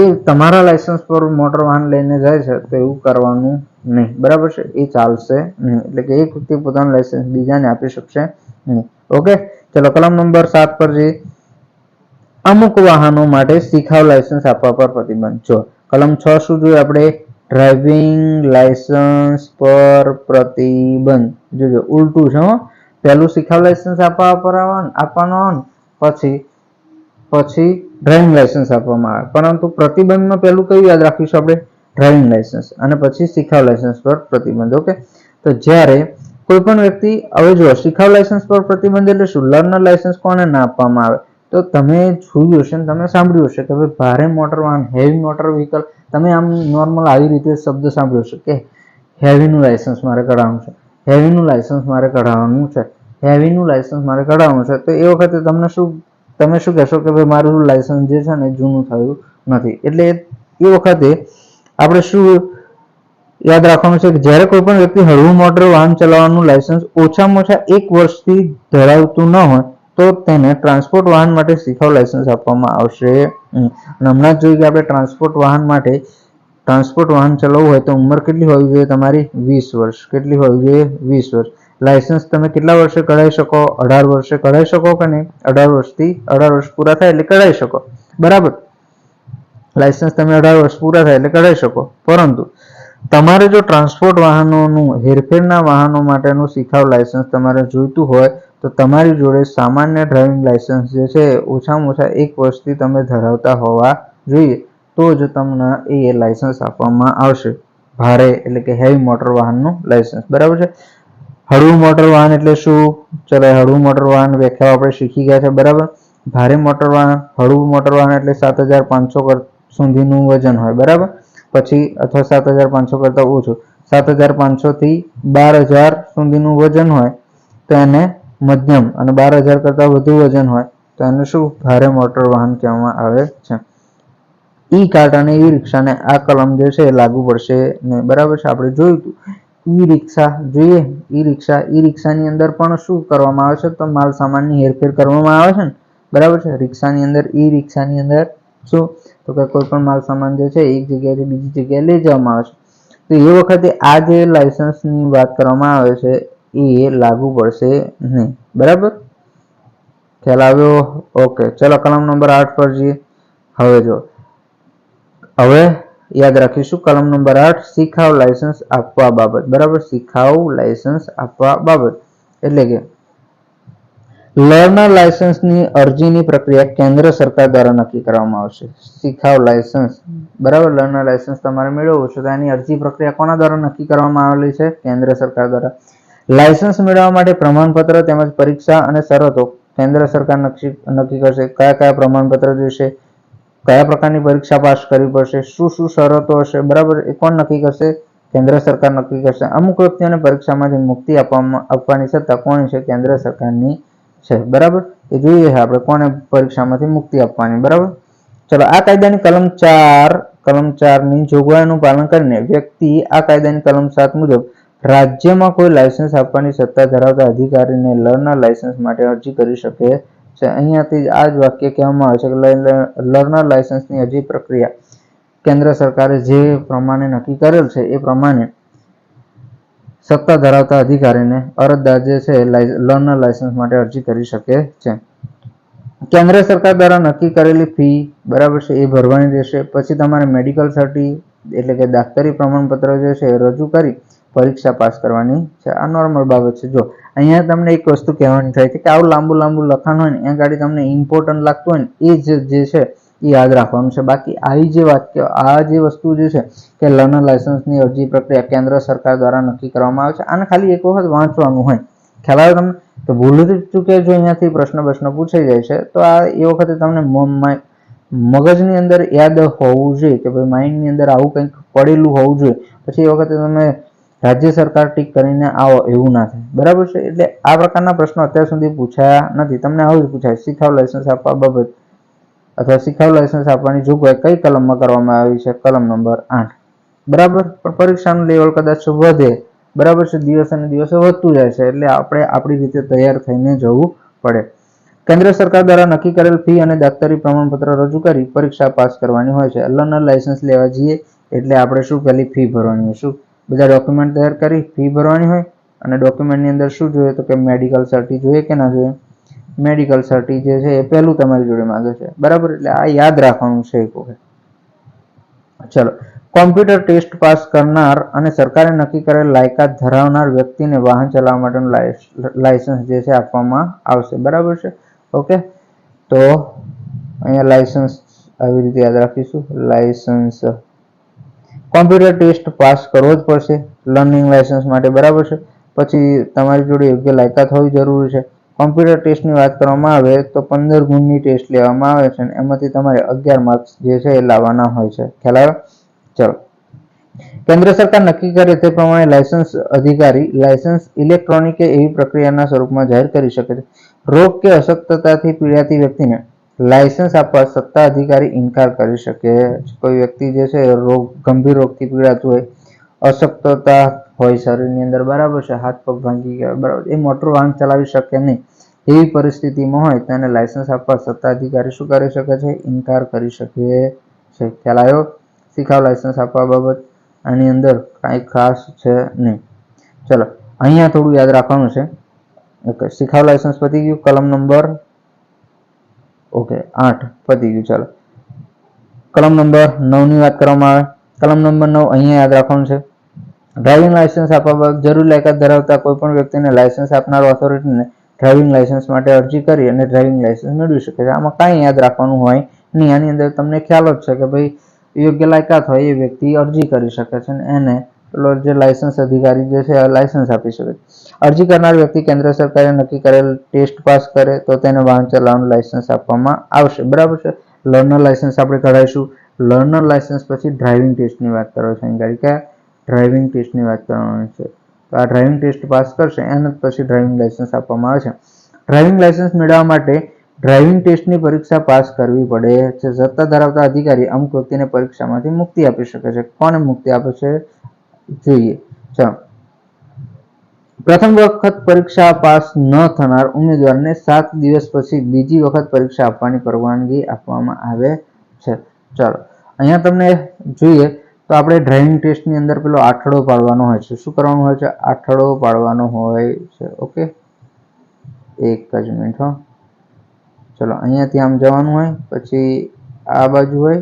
એ તમારા લાયસન્સ પર મોટર વાહન લઈને જાય છે તો એવું કરવાનું નહીં, બરાબર છે, એ ચાલશે નહીં. એટલે કે એક વ્યક્તિ પોતાનું લાયસન્સ બીજાને આપી શકશે નહીં. ઓકે, ચલો કલમ નંબર 7 પર જઈએ. અમુક વાહનો માટે શીખાવ લાયસન્સ આપવા પર પ્રતિબંધ. જો કલમ 6 શું જોઈએ આપણે? ડ્રાઇવિંગ લાયસન્સ પર પ્રતિબંધ. જોજો ઉલટું છે હો, પહેલું શીખાવ લાયસન્સ આપવાનો આવે, પછી ડ્રાઇવિંગ લાયસન્સ આપવામાં આવે, પરંતુ પ્રતિબંધમાં પહેલું કયું યાદ રાખીશું આપણે? ડ્રાઇવિંગ લાયસન્સ, અને પછી શીખાવ લાયસન્સ પર પ્રતિબંધ. ઓકે, તો જ્યારે કોઈ પણ વ્યક્તિ, હવે જો શીખાવ લાયસન્સ પર પ્રતિબંધ એટલે શું? લર્નર લાયસન્સ કોને ના આપવામાં આવે? તો તમે જોયું હશે ને તમે સાંભળ્યું હશે કે ભાઈ ભારે મોટર વાહન, હેવી મોટર વ્હીકલ, તમે આમ નોર્મલ આવી રીતે શબ્દ સાંભળ્યો હશે કે હેવીનું લાયસન્સ મારે કઢાવવાનું છે, હેવીનું લાયસન્સ મારે કઢાવવાનું છે, હેવીનું લાયસન્સ મારે કઢાવવાનું છે. તો એ વખતે તમે શું કહેશો કે ભાઈ મારું લાયસન્સ જે છે ને જૂનું થયું નથી. એટલે એ વખતે આપણે શું યાદ રાખવાનું છે કે જ્યારે કોઈ પણ વ્યક્તિ હળવું મોટર વાહન ચલાવવાનું લાયસન્સ ઓછામાં ઓછા 1 વર્ષથી ધરાવતું ન હોય તો તેને ટ્રાન્સપોર્ટ વાહન માટે શીખાવ લાયસન્સ આપવામાં આવશે. હમણાં જ જોયું કે આપણે ટ્રાન્સપોર્ટ વાહન ચલાવવું હોય તો ઉંમર કેટલી હોવી જોઈએ તમારી? 20 વર્ષ. કેટલી હોવી જોઈએ? 20 વર્ષ. લાયસન્સ તમે કેટલા વર્ષે કઢાવી શકો? 18 વર્ષે કઢાવી શકો કે નહીં? 18 વર્ષ પૂરા થાય એટલે કઢાવી શકો, બરાબર. લાયસન્સ તમે 18 વર્ષ પૂરા થાય એટલે કઢાવી શકો. પરંતુ તમારે જો ટ્રાન્સપોર્ટ વાહનોનું, હેરફેરના વાહનો માટેનું શીખાવ લાયસન્સ તમારે જોઈતું હોય તો તમારી જોડે સામાન્ય ડ્રાઇવિંગ લાયસન્સ જે છે ઓછામાં ઓછા 1 વર્ષથી તમે ધરાવતા હોવા જોઈએ, તો જ તમને એ લાયસન્સ આપવામાં આવશે. ભારે એટલે કે હેવી મોટર વાહનનું લાયસન્સ, બરાબર છે. હળવું મોટર વાહન એટલે શું? ચલો હળવું મોટર વાહન વ્યાખ્યા આપણે શીખી ગયા છે, બરાબર. ભારે મોટર વાહન, હળવું મોટર વાહન એટલે 7500 સુધીનું વજન હોય, બરાબર. પછી અથવા 7500 કરતા ઓછું, 7500 થી 12000 સુધીનું વજન હોય તો એને મધ્યમ, અને 12000 કરતા વધુ વજન હોય તો એને શું? ભારે મોટર વાહન કહેવામાં આવે છે. ઈ કાર્ટ અને ઈ રિક્ષાને આ કલમ જે છે લાગુ પડશે નહીં, બરાબર છે. આપણે જોયું હતું ઈ રિક્ષા જોઈએ, ઈ રિક્ષાની અંદર પણ શું કરવામાં આવે છે? તો માલ સામાનની હેરફેર કરવામાં આવે છે ને, બરાબર છે. રિક્ષાની અંદર શું? તો કે કોઈ પણ માલ સામાન જે છે એક જગ્યાએથી બીજી જગ્યાએ લઈ જવામાં આવે છે. તો એ વખતે આ જે લાયસન્સની વાત કરવામાં આવે છે એ લાગુ પડશે નહીં, બરાબર. ખ્યાલ આવ્યો? ઓકે, ચલો કલમ નંબર 8 પર જઈએ. હવે યાદ રાખીશું કલમ નંબર 8 શીખાવ લાયસન્સ આપવા બાબત, બરાબર. શીખાવ લાયસન્સ આપવા બાબત એટલે કે લર્નર લાયસન્સની અરજીની પ્રક્રિયા કેન્દ્ર સરકાર દ્વારા નક્કી કરવામાં આવશે. શીખાવ લાયસન્સ, બરાબર, લર્નર લાયસન્સ તમારે મેળવવું છે તો એની અરજી પ્રક્રિયા કોના દ્વારા નક્કી કરવામાં આવેલી છે? કેન્દ્ર સરકાર દ્વારા. લાયસન્સ મેળવવા માટે પ્રમાણપત્ર તેમજ પરીક્ષા અને શરતો કેન્દ્ર સરકાર નક્કી કરશે. કયા કયા પ્રમાણપત્ર જોઈશે, કયા પ્રકારની પરીક્ષા પાસ કરવી પડશે, શું શું શરતો હશે, બરાબર, એ કોણ નક્કી કરશે? કેન્દ્ર સરકાર નક્કી કરશે. અમુક વ્યક્તિઓને પરીક્ષામાંથી મુક્તિ આપવાની સત્તા કોની છે? કેન્દ્ર સરકારની છે, બરાબર. એ જોઈએ છે આપણે કોને પરીક્ષામાંથી મુક્તિ આપવાની, બરાબર. ચલો આ કાયદાની કલમ 4 કલમ 4 ની જોગવાઈનું પાલન કરીને વ્યક્તિ આ કાયદાની કલમ 7 મુજબ રાજ્યમાં કોઈ લાયસન્સ આપવાની સત્તા ધરાવતા અધિકારીને લર્નર લાયસન્સ માટે અરજી કરી શકે છે. અહીંયાથી આ જ વાક્ય કહેવામાં આવે છે કે લર્નર લાયસન્સની અરજી પ્રક્રિયા કેન્દ્ર સરકારે જે પ્રમાણે નક્કી કરેલ છે એ પ્રમાણે સત્તા ધરાવતા અધિકારીને અરજદાર જે છે લર્નર લાયસન્સ માટે અરજી કરી શકે છે. કેન્દ્ર સરકાર દ્વારા નક્કી કરેલી ફી બરાબર છે એ ભરવાની રહેશે. પછી તમારે મેડિકલ સર્ટી એટલે કે દાખતરી પ્રમાણપત્ર જે છે એ રજૂ કરી પરીક્ષા પાસ કરવાની છે. આ નોર્મલ બાબત છે. જો અહીંયા તમને એક વસ્તુ કહેવાની થાય છે કે આવું લાંબુ લખાણ હોય ને એ ગાડી તમને ઇમ્પોર્ટન્ટ લાગતું હોય ને એ જે છે એ યાદ રાખવાનું છે. બાકી આવી જે વાક્ય આ જે વસ્તુ જે છે કે લર્નર લાયસન્સની અરજી પ્રક્રિયા કેન્દ્ર સરકાર દ્વારા નક્કી કરવામાં આવે છે, આને ખાલી એક વખત વાંચવાનું હોય. ખ્યાલ આવે તમને? તો ભૂલથી ચૂકે જો અહીંયાથી પ્રશ્ન પૂછાઈ જાય છે તો આ એ વખતે તમને મગજની અંદર યાદ હોવું જોઈએ કે ભાઈ માઇન્ડની અંદર આવું કંઈક પડેલું હોવું જોઈએ. પછી એ વખતે તમે રાજ્ય સરકાર ટીક કરીને આવો એવું ના થાય. બરાબર છે? એટલે આ પ્રકારના પ્રશ્નો અત્યાર સુધી પૂછાયા નથી. તમને આવું જ પૂછાય શીખાવ લાયસન્સ આપવા બાબત અથવા શીખાવ લાયસન્સ આપવાની જોગવાઈ કઈ કલમમાં કરવામાં આવી છે? કલમ નંબર 8. બરાબર. પણ પરીક્ષાનું લેવલ કદાચ વધે. બરાબર છે? દિવસે વધતું જાય છે એટલે આપણે આપણી રીતે તૈયાર થઈને જવું પડે. કેન્દ્ર સરકાર દ્વારા નક્કી કરેલ ફી અને દાખતરી પ્રમાણપત્ર રજૂ કરી પરીક્ષા પાસ કરવાની હોય છે. લર્નર લાયસન્સ લેવા જઈએ એટલે આપણે શું પહેલી ફી ભરવાની હોય. શું બધા ડોક્યુમેન્ટ તૈયાર કરી ફી ભરવાની હોય અને ડોક્યુમેન્ટની અંદર શું જોઈએ તો કે મેડિકલ સર્ટી જોઈએ કે ના જોઈએ? મેડિકલ સર્ટી જે છે એ પહેલું તમારી જોડે માંગે છે. બરાબર. એટલે આ યાદ રાખવાનું છે એક વખત. ચલો. કોમ્પ્યુટર ટેસ્ટ પાસ કરનાર અને સરકારે નક્કી કરેલ લાયકાત ધરાવનાર વ્યક્તિને વાહન ચલાવવા માટેનું લાયસન્સ જે છે આપવામાં આવશે. બરાબર છે? ઓકે. તો અહીંયા લાયસન્સ આવી રીતે યાદ રાખીશું. લાયસન્સ કોમ્પ્યુટર ટેસ્ટ પાસ કરવો જ પડશે લર્નિંગ લાયસન્સ માટે. બરાબર છે? પછી તમારી જોડે યોગ્ય લાયકાત હોવી જરૂરી છે. કોમ્પ્યુટર ટેસ્ટની વાત કરવામાં આવે તો 15 ગુણની ટેસ્ટ લેવામાં આવે છે અને એમાંથી તમારે 11 માર્ક્સ જે છે એ લાવવાના હોય છે. ખ્યાલ આવે? ચલો. કેન્દ્ર સરકાર નક્કી કરે તે પ્રમાણે લાયસન્સ અધિકારી લાયસન્સ ઇલેક્ટ્રોનિક એવી પ્રક્રિયાના સ્વરૂપમાં જાહેર કરી શકે છે. રોગ કે અશક્તતાથી પીડાતી વ્યક્તિને લાયસન્સ આપવા સત્તા અધિકારી ઇનકાર કરી શકે. કોઈ વ્યક્તિ જે છે ગંભીર રોગથી પીડાતું હોય, અશક્તતા હોય શરીરની અંદર, બરાબર છે, હાથ પગ ભાંગી ગયા, બરાબર, એ મોટર વાહન ચલાવી શકે નહીં એવી પરિસ્થિતિમાં હોય તેને લાયસન્સ આપવા સત્તા અધિકારી શું કરી શકે છે? ઇનકાર કરી શકે છે. ખ્યાલ આવ્યો? શીખાવ લાયસન્સ આપવા બાબત આની અંદર કાંઈ ખાસ છે નહીં. ચલો. અહીંયા થોડું યાદ રાખવાનું છે. ઓકે. શીખાવ લાયસન્સ પતી ગયું. કલમ નંબર 8 પતી ગયું. ચાલો. કલમ નંબર 9 ની વાત કરવામાં આવે. કલમ નંબર 9 અહીંયા યાદ રાખવાનું છે. ડ્રાઇવિંગ લાયસન્સ આપવા બાબત જરૂરી લાયકાત ધરાવતા કોઈ પણ વ્યક્તિને લાયસન્સ આપનાર ઓથોરિટીને ડ્રાઇવિંગ લાયસન્સ માટે અરજી કરી અને ડ્રાઇવિંગ લાયસન્સ મેળવી શકે છે. આમાં કાંઈ યાદ રાખવાનું હોય નહીં. આની અંદર તમને ખ્યાલ જ છે કે ભાઈ યોગ્ય લાયકાત હોય એ વ્યક્તિ અરજી કરી શકે છે અને એને પેલો જે લાયસન્સ અધિકારી જે છે લાયસન્સ આપી શકે છે. અરજી કરનાર વ્યક્તિ કેન્દ્ર સરકારે નક્કી કરેલ ટેસ્ટ પાસ કરે તો તેને વાહન ચલાવવાનું લાયસન્સ આપવામાં આવશે. બરાબર છે? લર્નર લાયસન્સ આપણે કઢાવીશું. લર્નર લાયસન્સ પછી ડ્રાઇવિંગ ટેસ્ટની વાત કરો છો. અહીં ગાડી ક્યાં ડ્રાઇવિંગ ટેસ્ટની વાત કરવાની છે. તો આ ડ્રાઇવિંગ ટેસ્ટ પાસ કરશે એને પછી ડ્રાઇવિંગ લાયસન્સ આપવામાં આવે છે. ડ્રાઇવિંગ લાયસન્સ મેળવવા માટે ડ્રાઇવિંગ ટેસ્ટની પરીક્ષા પાસ કરવી પડે છે. સત્તા ધરાવતા અધિકારી અમુક વ્યક્તિને પરીક્ષામાંથી મુક્તિ આપી શકે છે. કોને મુક્તિ આપે છે જોઈએ? ચાલો. પ્રથમ વખત પરીક્ષા પાસ ન થનાર ઉમેદવારને 7 દિવસ પછી બીજી વખત પરીક્ષા આપવાની પરવાનગી આપવામાં આવે છે. ચાલો. અહીંયા તમને જોઈએ તો આપણે ડ્રાઇવિંગ ટેસ્ટની અંદર પેલો આઠડો પાડવાનો હોય છે. શું કરવાનું હોય છે? આઠડો પાડવાનો હોય છે. ઓકે. એક જ મિનિટ હો. ચલો. અહીંયાથી આમ જવાનું હોય, પછી આ બાજુ હોય,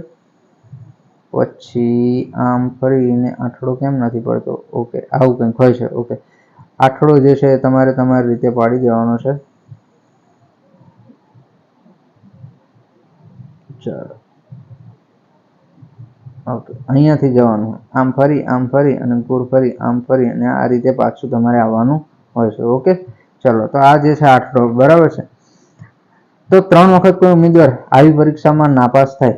પછી આમ ફરીને આઠડો કેમ નથી પડતો? ઓકે. આવું કંઈક હોય છે. ઓકે. આઠડો જે છે તમારે તમારી રીતે પાડી દેવાનો છે. ચાલો. ઓકે. અહીંયાથી જવાનું આમ ફરી અને ગોળ ફરી આમ ફરી અને આ રીતે પાછું તમારે આવવાનું હોય છે. ઓકે. ચલો. તો આ જે છે આઠડો. બરાબર છે? તો 3 વખત કોઈ ઉમેદવાર આવી પરીક્ષામાં નાપાસ થાય,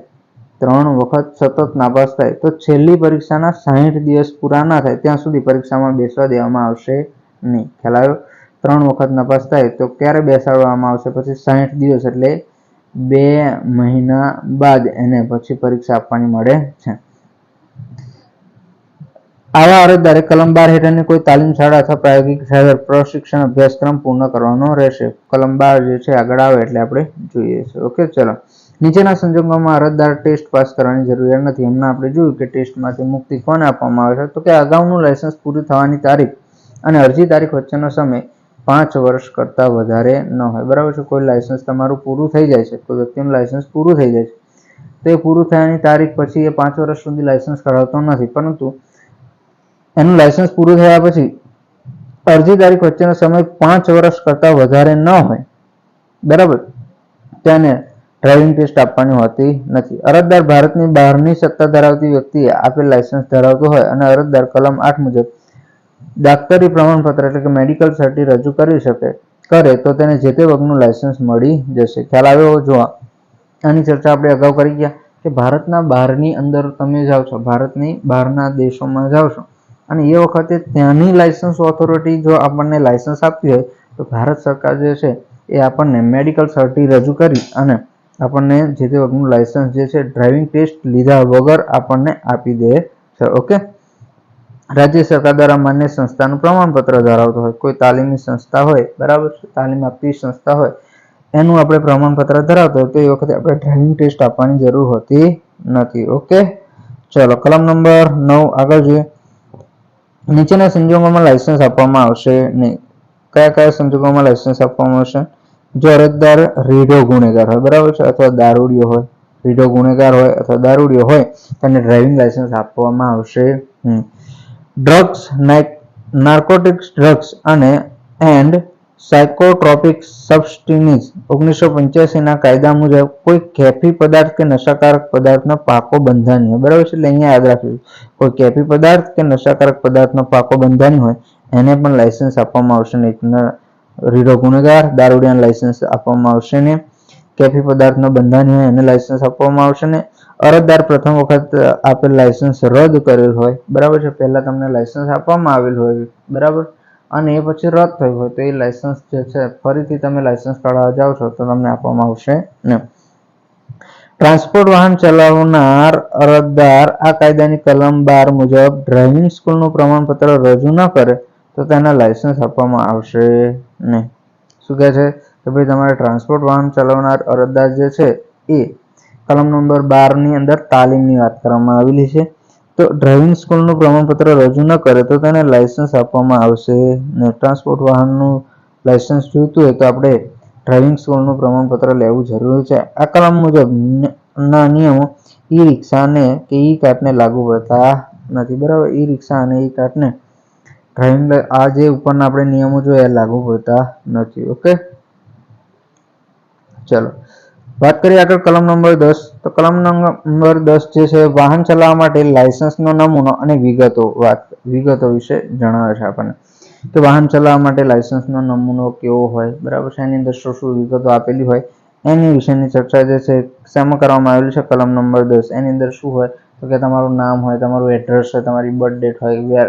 3 વખત સતત નાપાસ થાય તો છેલ્લી પરીક્ષાના 60 દિવસ પૂરા ના થાય ત્યાં સુધી પરીક્ષામાં બેસવા દેવામાં આવશે નહીં. ખ્યાલ આવ્યો? 3 વખત નાપાસ થાય તો ક્યારે બેસાડવામાં આવશે? પછી 60 દિવસ એટલે 2 મહિના બાદ એને પછી પરીક્ષા આપવાની મળે છે. આવા અરજદારે કલમ 12 હેઠળની કોઈ તાલીમ શાળા અથવા પ્રાયોગિક પ્રશિક્ષણ અભ્યાસક્રમ પૂર્ણ કરવાનો રહેશે. કલમ 12 જે છે આગળ આવે એટલે આપણે જોઈએ છે. ઓકે, ચલો. નીચેના સંજોગોમાં અરજદાર ટેસ્ટ પાસ કરવાની જરૂરિયાત નથી. હમણાં આપણે જોયું કે ટેસ્ટમાંથી મુક્તિ કોને આપવામાં આવે છે, તો કે અગાઉનું લાયસન્સ પૂરું થવાની તારીખ અને અરજી તારીખ વચ્ચેનો સમય 5 વર્ષ કરતાં વધારે ન હોય. બરાબર છે. કોઈ લાયસન્સ તમારું પૂરું થઈ જાય છે, કોઈ વ્યક્તિનું લાયસન્સ પૂરું થઈ જાય છે, તો એ પૂરું થયાની તારીખ પછી એ 5 વર્ષ સુધી લાયસન્સ કઢાવતો નથી, પરંતુ એનું લાયસન્સ પૂરું થયા પછી અરજી તારીખ વચ્ચેનો સમય 5 વર્ષ કરતાં વધારે ન હોય, બરાબર, તેને ડ્રાઇવિંગ ટેસ્ટ આપવાની હોતી નથી. અરજદાર ભારતની બહારની સત્તા ધરાવતી વ્યક્તિએ આપેલ લાયસન્સ ધરાવતો હોય અને અરજદાર કલમ 8 મુજબ દાક્તરી પ્રમાણપત્ર એટલે કે મેડિકલ સર્ટી રજૂ કરી કરે તો તેને જે તે વર્ગનું લાયસન્સ મળી જશે. ખ્યાલ આવ્યો? જોવા આની ચર્ચા આપણે અગાઉ કરી ગયા કે ભારતના બહારની અંદર તમે જાઓ છો, ભારતની બહારના દેશોમાં જાઓ છો અને એ વખતે ત્યાંની લાયસન્સ ઓથોરિટી જો આપણને લાયસન્સ આપતી હોય તો ભારત સરકાર જે છે એ આપણને મેડિકલ સર્ટી રજૂ કરી અને આપણને જે તે વર્ગનું લાયસન્સ જે છે ડ્રાઇવિંગ ટેસ્ટ લીધા વગર આપણને આપી દે છે. ઓકે, રાજ્ય સરકાર દ્વારા માન્ય સંસ્થાનું પ્રમાણપત્ર ધરાવતો હોય, કોઈ તાલીમી સંસ્થા હોય, બરાબર, તાલીમ આપતી સંસ્થા હોય, એનું આપણે પ્રમાણપત્ર ધરાવતો હોય તો એ વખતે આપણે ડ્રાઇવિંગ ટેસ્ટ આપવાની જરૂર હોતી નથી. ઓકે, ચલો. કલમ નંબર 9 આગળ જોઈએ. નીચેના સંજોગોમાં લાયસન્સ આપવામાં આવશે નહીં. કયા કયા સંજોગોમાં લાયસન્સ આપવામાં આવશે? જો અરજદાર રીઢો ગુનેગાર હોય, બરાબર છે, અથવા દારૂડિયો હોય, રીઢો ગુનેગાર હોય અથવા દારૂડિયો હોય તેને ડ્રાઇવિંગ લાયસન્સ આપવામાં આવશે. Drugs, narcotic drugs and psychotropic substances 1985 ના કાયદા મુજબ કોઈ કેફી પદાર્થ કે નશાકારક પદાર્થનો પાકો બંધાની હોય, બરાબર છે, એટલે અહીંયા યાદ રાખવું, કોઈ કેફી પદાર્થ કે નશાકારક પદાર્થનો પાકો બંધાની હોય એને પણ લાયસન્સ આપવામાં આવશે નહીં. રીઢો ગુનેગાર, દારૂડિયાને લાયસન્સ આપવામાં આવશે નહીં. કેફી પદાર્થનો બંધાની હોય એને લાયસન્સ આપવામાં આવશે નહીં. અરજદાર પ્રથમ વખત આપેલ લાયસન્સ રદ કરેલ હોય, બરાબર છે, પહેલા તમને લાયસન્સ આપવામાં આવેલ હોય, બરાબર, અને એ પછી રદ થયું હોય તો એ લાયસન્સ જે છે ફરીથી તમે લાયસન્સ કઢાવવા જાઓ છો તો તમને આપવામાં આવશે નહીં. ટ્રાન્સપોર્ટ વાહન ચલાવનાર અરજદાર આ કાયદાની કલમ 12 મુજબ ડ્રાઇવિંગ સ્કૂલનું પ્રમાણપત્ર રજૂ ન કરે તો તેને લાયસન્સ આપવામાં આવશે નહીં. શું કહે છે કે ભાઈ તમારે ટ્રાન્સપોર્ટ વાહન ચલાવનાર અરજદાર જે છે એ કલમ નંબર 12 ની અંદર તાલીમની વાત કરવામાં આવેલી છે, તો ડ્રાઇવિંગ સ્કૂલનું પ્રમાણપત્ર રજૂ ન કરે તો તેને લાયસન્સ આપવામાં આવશે નહીં. ટ્રાન્સપોર્ટ વાહનનું લાયસન્સ જોઈતું હોય તો આપણે ડ્રાઇવિંગ સ્કૂલનું પ્રમાણપત્ર લેવું જરૂરી છે. આ કલમ મુજબ ના નિયમો ઈ રિક્ષાને કે ઈ કાર્ટને લાગુ પડતા નથી, બરાબર. ઈ રિક્ષા અને ઈ કાર્ટને ડ્રાઇવિંગ આ જે ઉપરના આપણે નિયમો જોઈએ લાગુ પડતા નથી. ઓકે, ચલો વાત કરીએ આગળ કલમ નંબર 10. તો કલમ નંબર 10 જે છે વાહન ચલાવવા માટે લાયસન્સનો નમૂનો અને વિગતો વિશે જણાવે છે આપણને કે વાહન ચલાવવા માટે લાયસન્સનો નમૂનો કેવો હોય, બરાબર છે, એની અંદર શું શું વિગતો આપેલી હોય એની વિશેની ચર્ચા જે છે શેમાં કરવામાં આવેલી છે? કલમ નંબર 10. એની અંદર શું હોય તો કે તમારું નામ હોય, તમારું એડ્રેસ હોય, તમારી બર્થ ડેટ હોય,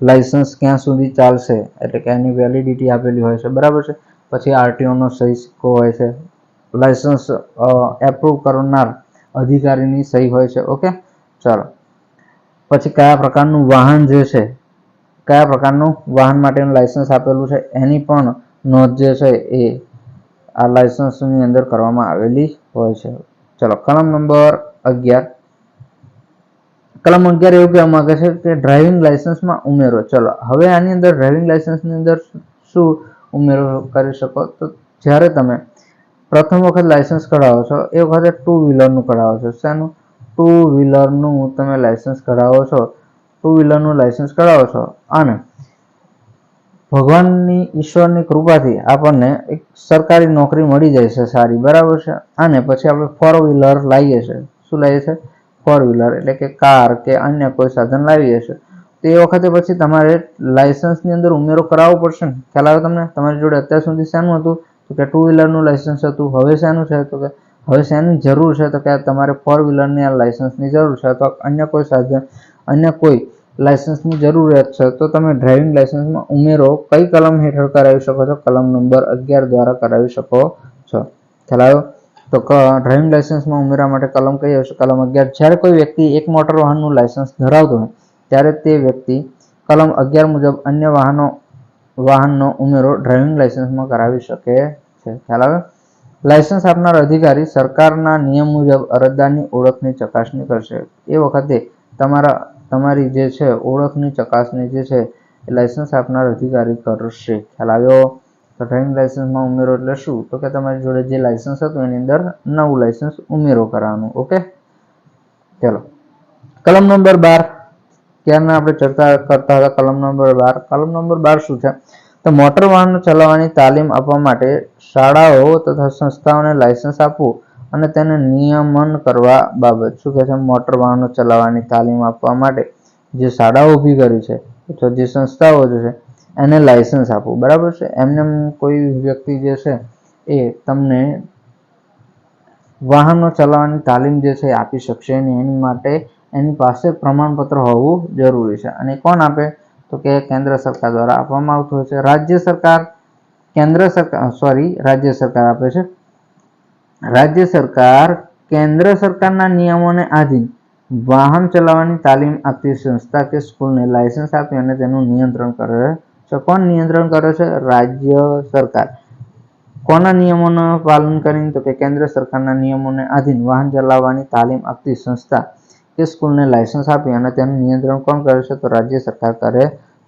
લાયસન્સ ક્યાં સુધી ચાલશે એટલે કે એની વેલિડિટી આપેલી હોય છે, બરાબર છે, પછી આરટીઓ નો સહી સિક્કો હોય છે, લાયસન્સ એપ્રુવ કરનાર અધિકારીની સહી હોય છે. ઓકે, ચાલો. પછી કયા પ્રકારનું વાહન જે છે, કયા પ્રકારનું વાહન માટેનું લાયસન્સ આપેલું છે એની પણ નોંધ જે છે એ આ લાયસન્સની અંદર કરવામાં આવેલી હોય છે. ચલો કલમ નંબર 11. કલમ 11 એવું કહેવા માંગે છે કે ડ્રાઇવિંગ લાયસન્સમાં ઉમેરો. ચલો હવે આની અંદર ડ્રાઇવિંગ લાયસન્સની અંદર શું ઉમેરો કરી શકો? તો જ્યારે તમે પ્રથમ વખત લાયસન્સ કઢાવો છો એ વખતે 2 વ્હીલરનું કઢાવો છો. શાનું? 2 વ્હીલરનું તમે લાયસન્સ કઢાવો છો, 2 વ્હીલરનું લાયસન્સ કઢાવો છો અને ભગવાનની ઈશ્વરની કૃપાથી આપણને એક સરકારી નોકરી મળી જાય છે સારી, બરાબર છે, અને પછી આપણે 4 વ્હીલર લાવીએ છીએ. શું લાવીએ છીએ? 4 વ્હીલર એટલે કે કાર કે અન્ય કોઈ સાધન લાવીએ છીએ તો એ વખતે પછી તમારે લાયસન્સની અંદર ઉમેરો કરાવવો પડશે ને. ખ્યાલ આવે તમને? તમારી જોડે અત્યાર સુધી શાનું હતું તો કે 2 વ્હીલરનું લાયસન્સ હતું, હવે શાનું છે તો કે હવે શાની જરૂર છે તો કે તમારે 4 વ્હીલરની આ લાયસન્સની જરૂર છે અથવા અન્ય કોઈ સાધન, અન્ય કોઈ લાયસન્સની જરૂરિયાત છે તો તમે ડ્રાઇવિંગ લાયસન્સમાં ઉમેરો કઈ કલમ હેઠળ કરાવી શકો છો? કલમ નંબર 11 દ્વારા કરાવી શકો છો. ખ્યાલ આવ્યો? તો ડ્રાઇવિંગ લાયસન્સમાં ઉમેરા માટે કલમ કઈ હશે? કલમ 11. જ્યારે કોઈ વ્યક્તિ એક મોટર વાહનનું લાયસન્સ ધરાવતો હોય ત્યારે તે વ્યક્તિ કલમ 11 મુજબ અન્ય વાહનનો ઉમેરો ડ્રાઇવિંગ લાયસન્સમાં કરાવી શકે છે. ખ્યાલ આવે? લાયસન્સ આપનાર અધિકારી સરકારના નિયમ મુજબ અરજદારની ઓળખની ચકાસણી કરશે. એ વખતે તમારી જે છે ઓળખની ચકાસણી જે છે એ લાયસન્સ આપનાર અધિકારી કરશે. ખ્યાલ આવ્યો? તો ડ્રાઇવિંગ લાયસન્સમાં ઉમેરો એટલે શું? તો કે તમારી જોડે જે લાયસન્સ હતું એની અંદર નવું લાયસન્સ ઉમેરો કરવાનું. ઓકે, ચલો કલમ નંબર 12 ત્યારના આપણે ચર્ચા કરતા હતા. કલમ નંબર 12 કલમ નંબર 12 શું છે? તો મોટર વાહન ચલાવવાની તાલીમ આપવા માટે શાળાઓ તથા સંસ્થાઓને લાયસન્સ આપવું અને તેને નિયમન કરવા બાબત. શું કહે છે? મોટર વાહનો ચલાવવાની તાલીમ આપવા માટે જે શાળાઓ ઊભી કરી છે અથવા જે સંસ્થાઓ છે એને લાયસન્સ આપવું. બરાબર છે? એમને કોઈ વ્યક્તિ જે છે એ તમને વાહનો ચલાવવાની તાલીમ જે છે આપી શકશે નહીં. એની માટે એની પાસે પ્રમાણપત્ર હોવું જરૂરી છે. અને કોણ આપે? તો કે કેન્દ્ર સરકાર દ્વારા આપવામાં આવતું હોય છે. રાજ્ય સરકાર આપે છે. રાજ્ય સરકાર કેન્દ્ર સરકારના નિયમોને આધીન વાહન ચલાવવાની તાલીમ આપતી સંસ્થા કે સ્કૂલને લાયસન્સ આપી અને તેનું નિયંત્રણ કરે છે. કોણ નિયંત્રણ કરે છે? રાજ્ય સરકાર. કોના નિયમોનું પાલન કરીને? તો કે કેન્દ્ર સરકારના નિયમોને આધીન વાહન ચલાવવાની તાલીમ આપતી સંસ્થા કે સ્કૂલને લાયસન્સ આપી અને તેનું નિયંત્રણ કોણ કરે છે? તો રાજ્ય સરકાર કરે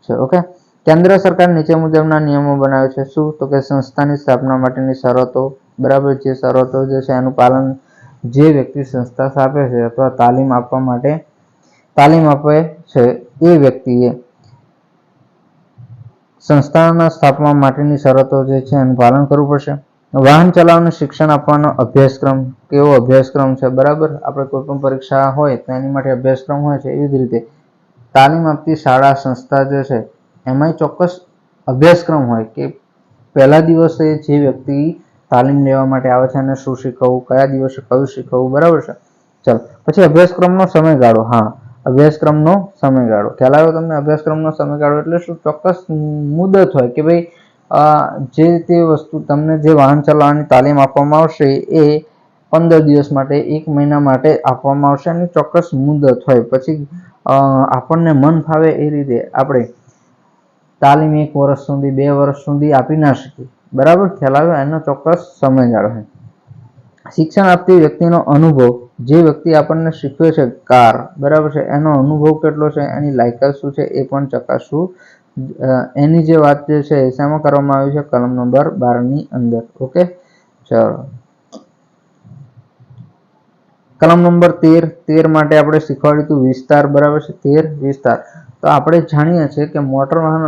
છે. ઓકે, કેન્દ્ર સરકાર નીચે મુજબના નિયમો બનાવે છે. શું? તો કે સંસ્થાની સ્થાપના માટેની શરતો. બરાબર, જે શરતો જે છે એનું પાલન જે વ્યક્તિ સંસ્થા સ્થાપે છે અથવા તાલીમ આપે છે એ વ્યક્તિએ સંસ્થાના સ્થાપવા માટેની શરતો જે છે એનું પાલન કરવું પડશે. વાહન ચલાવવાનું શિક્ષણ આપવાનો અભ્યાસક્રમ. કેવો અભ્યાસક્રમ છે? બરાબર, આપણે કોઈ પણ પરીક્ષા હોય તો એની માટે અભ્યાસક્રમ હોય છે. એવી જ રીતે તાલીમ આપતી શાળા સંસ્થા જે છે એમાં ચોક્કસ અભ્યાસક્રમ હોય કે પહેલા દિવસે જે વ્યક્તિ તાલીમ લેવા માટે આવે છે અને શું શીખવવું, કયા દિવસે કયું શીખવવું. બરાબર છે? ચાલો, પછી અભ્યાસક્રમનો સમયગાળો. હા, અભ્યાસક્રમનો સમયગાળો ખ્યાલ આવ્યો તમને? અભ્યાસક્રમનો સમયગાળો એટલે શું? ચોક્કસ મુદત હોય કે ભાઈ જે તે વસ્તુ તમને જે વાહન ચલાવવાની તાલીમ આપવામાં આવશે એ 15 દિવસ માટે, 1 મહિના માટે આપવામાં આવશે અને ચોક્કસ મુદત હોય. પછી આપણને મન ફાવે એ રીતે આપણે તાલીમ 1 વર્ષ સુધી, 2 વર્ષ સુધી આપી ના શકીએ. બરાબર, ખ્યાલ આવ્યો? એનો ચોક્કસ સમયગાળો છે. શિક્ષણ આપતી વ્યક્તિનો અનુભવ. જે વ્યક્તિ આપણને શીખવે છે કાર, બરાબર છે, એનો અનુભવ કેટલો છે, એની લાયકાત શું છે એ પણ ચકાસવું. એની જે વાત જે છે એ શેમાં કરવામાં આવી છે? કલમ નંબર 12 ની અંદર. ઓકે, ચાલો કલમ નંબર 13 માટે આપણે શીખવાડ્યું હતું વિસ્તાર. બરાબર છે? 13 વિસ્તાર. તો આપણે જાણીએ છીએ કે મોટર વાહન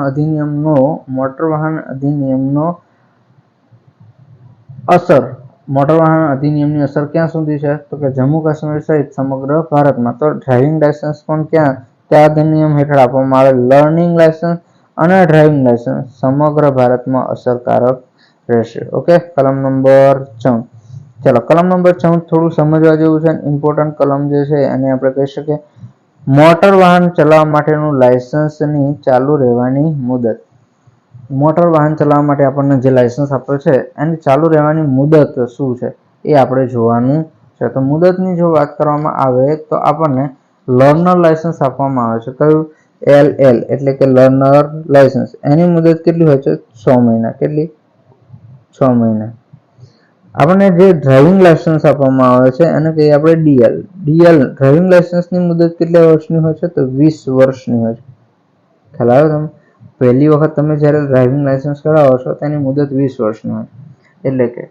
અધિનિયમની અસર ક્યાં સુધી છે? તો કે જમ્મુ કાશ્મીર સહિત સમગ્ર ભારતમાં. તો ડ્રાઇવિંગ લાયસન્સ પણ કયા અધિનિયમ હેઠળ આપવામાં આવે? લર્નિંગ લાયસન્સ અને ડ્રાઇવિંગ લાયસન્સ સમગ્ર ભારતમાં અસરકારક રહેશે. ઓકે, કલમ નંબર 14. ચલો, કલમ નંબર 14 થોડું સમજવા જેવું છે. ઇમ્પોર્ટન્ટ કલમ જે છે એને આપણે કહી શકીએ. મોટર વાહન ચલાવવા માટેનું લાયસન્સની ચાલુ રહેવાની મુદત. મોટર વાહન ચલાવવા માટે આપણને જે લાયસન્સ આપ્યું છે એની ચાલુ રહેવાની મુદત શું છે એ આપણે જોવાનું છે. તો મુદતની જો વાત કરવામાં આવે તો આપણને લર્નર લાયસન્સ આપવામાં આવે છે. કયું? LL એટલે કે લર્નર લાયસન્સ. એની મુદત કેટલી હોય છે? 6 મહિના. કેટલી? 6 મહિના. આપણને જે ડ્રાઇવિંગ લાયસન્સ આપવામાં આવે છે એને કહીએ આપણે DL. ડ્રાઇવિંગ લાયસન્સની મુદત કેટલા વર્ષની હોય છે? તો 20 વર્ષની હોય છે. ખ્યાલ આવ્યો તમને? પહેલી વખત તમે જ્યારે ડ્રાઇવિંગ લાયસન્સ કરાવો છો તેની મુદત 20 વર્ષની હોય. એટલે કે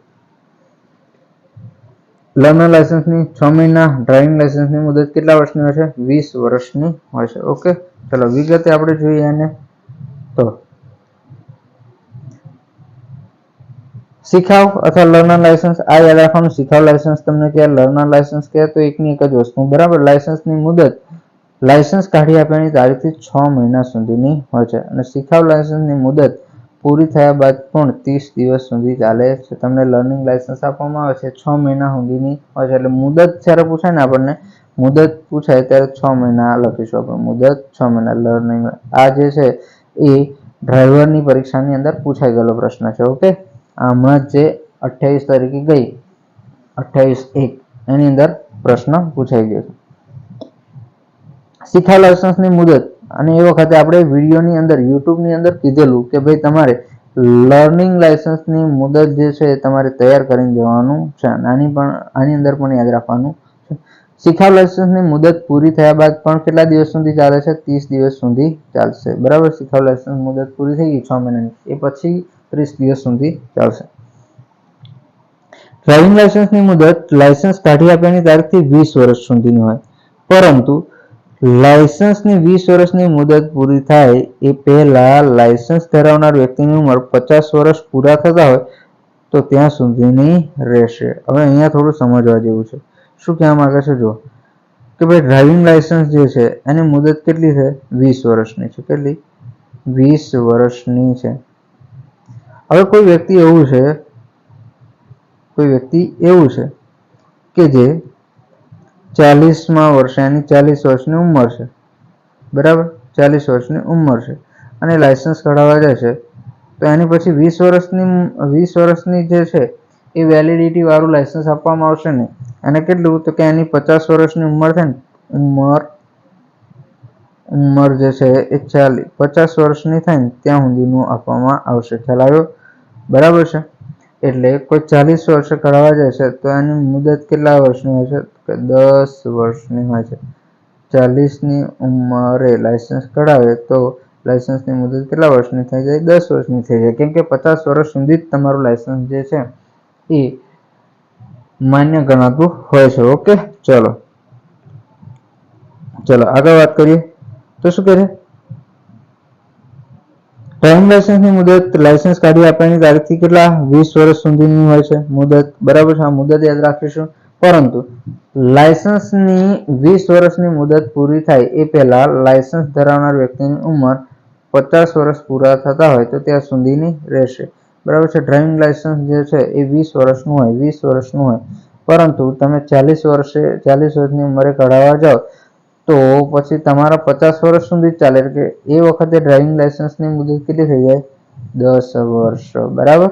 લર્નર લાયસન્સની 6 મહિના, ડ્રાઇવિંગ લાયસન્સની મુદત કેટલા વર્ષની હોય છે? 20 વર્ષની હોય છે. ઓકે, ચલો વિગતે આપણે જોઈએ એને. તો શીખાવ અથવા લર્નર લાયસન્સ, આ યાદ રાખવાનું. શીખાવ લાયસન્સ તમને કહે, લર્નર લાયસન્સ કહે તો એકની એક જ વસ્તુ. બરાબર, લાયસન્સની મુદત લાયસન્સ કાઢી આપવાની તારીખથી 6 મહિના સુધીની હોય છે અને શીખાવ લાયસન્સની મુદત પૂરી થયા બાદ પણ 30 દિવસ સુધી ચાલે છે. તમને લર્નિંગ લાયસન્સ આપવામાં આવે છે 6 મહિના સુધીની હોય છે. એટલે મુદત જ્યારે પૂછાય ને આપણને મુદત પૂછાય ત્યારે 6 મહિના લખીશું આપણે. મુદત 6 મહિના લર્નિંગ. આ જે છે એ ડ્રાઈવરની પરીક્ષાની અંદર પૂછાઈ ગયેલો પ્રશ્ન છે. ઓકે, હમણાં જે 28 તારીખે ગઈ 28/1 એની અંદર પ્રશ્ન પૂછાઈ ગયો. શીખાવ લાયસન્સની મુદત અને એ વખતે આપણે વિડીયોની અંદર યુટ્યુબની અંદર કીધેલું કે ભાઈ તમારે લર્નિંગ લાયસન્સની મુદત જે છે એ તમારે તૈયાર કરીને દેવાનું છે. આની અંદર પણ યાદ રાખવાનું છે. શિખાઉ લાયસન્સની મુદત પૂરી થયા બાદ પણ કેટલા દિવસ સુધી ચાલે છે? 30 દિવસ સુધી ચાલશે. બરાબર, શિખાઉ લાયસન્સ મુદત પૂરી થઈ ગઈ 6 મહિનાની, એ પછી 30 દિવસ સુધી ચાલશે. ડ્રાઇવિંગ લાયસન્સની મુદત લાયસન્સ કાઢી આપ્યાની તારીખથી 20 વર્ષ સુધીની હોય, પરંતુ લાયસન્સની 20 વર્ષની મુદત પૂરી થાય એ પહેલા લાયસન્સ ધરાવનાર વ્યક્તિની ઉંમર 50 વર્ષ પૂરા થતા હોય તો ત્યાં સુધીની રહેશે. હવે અહીંયા થોડું સમજવા જેવું છે. શું કહેવા માંગે છે? જો કે ભાઈ ડ્રાઇવિંગ લાયસન્સ જે છે એની મુદત કેટલી છે? 20 વર્ષની છે. કેટલી? 20 વર્ષની છે. હવે કોઈ વ્યક્તિ એવું છે કે જે 40મા વર્ષે, એની 40 વર્ષની ઉંમર છે, બરાબર, 40 વર્ષની ઉંમર છે અને લાયસન્સ કઢાવવા જાય છે, તો એની પછી 20 વર્ષની જે છે એ વેલિડિટી વાળું લાયસન્સ આપવામાં આવશે ને. અને કેટલું? તો કે એની 50 વર્ષની ઉંમર છે ને, ઉંમર જે છે એ 50 વર્ષની થાય ને ત્યાં સુધીનું આપવામાં આવશે. ખ્યાલ આવ્યો? બરાબર છે. એટલે કોઈ 40 વર્ષે કઢાવવા જાય છે તો એની મુદત કેટલા વર્ષની હોય છે? કે 10 વર્ષની હોય છે. 40ની ઉંમરે લાયસન્સ કઢાવે તો લાયસન્સની મુદત કેટલા વર્ષની થઈ જાય? 10 વર્ષની થઈ જાય. કેમ કે 50 વર્ષ સુધી જ તમારું લાયસન્સ જે છે એ માન્ય ગણાતું હોય છે. ઓકે, ચલો આગળ વાત કરીએ તો શું કરીએ? ડ્રાઇવિંગ લાયસન્સની મુદત લાયસન્સ કાઢી આપવાની તારીખથી કેટલા? 20 વર્ષ સુધીની હોય છે મુદત. બરાબર છે, આ મુદત યાદ રાખીશું. પરંતુ લાયસન્સની 20 વર્ષની મુદત પૂરી થાય એ પહેલા લાયસન્સ ધરાવનાર વ્યક્તિની ઉંમર 50 વર્ષ પૂરા થતા હોય તો ત્યાં સુધીની રહેશે. બરાબર છે. ડ્રાઇવિંગ લાયસન્સ જે છે એ 20 વર્ષનું હોય, પરંતુ તમે 40 વર્ષની ઉંમરે કઢાવવા જાઓ તો પછી તમારા 50 વર્ષ સુધી જ ચાલે. એટલે એ વખતે ડ્રાઇવિંગ લાયસન્સની મુદત કેટલી થઈ જાય? 10 વર્ષ. બરાબર,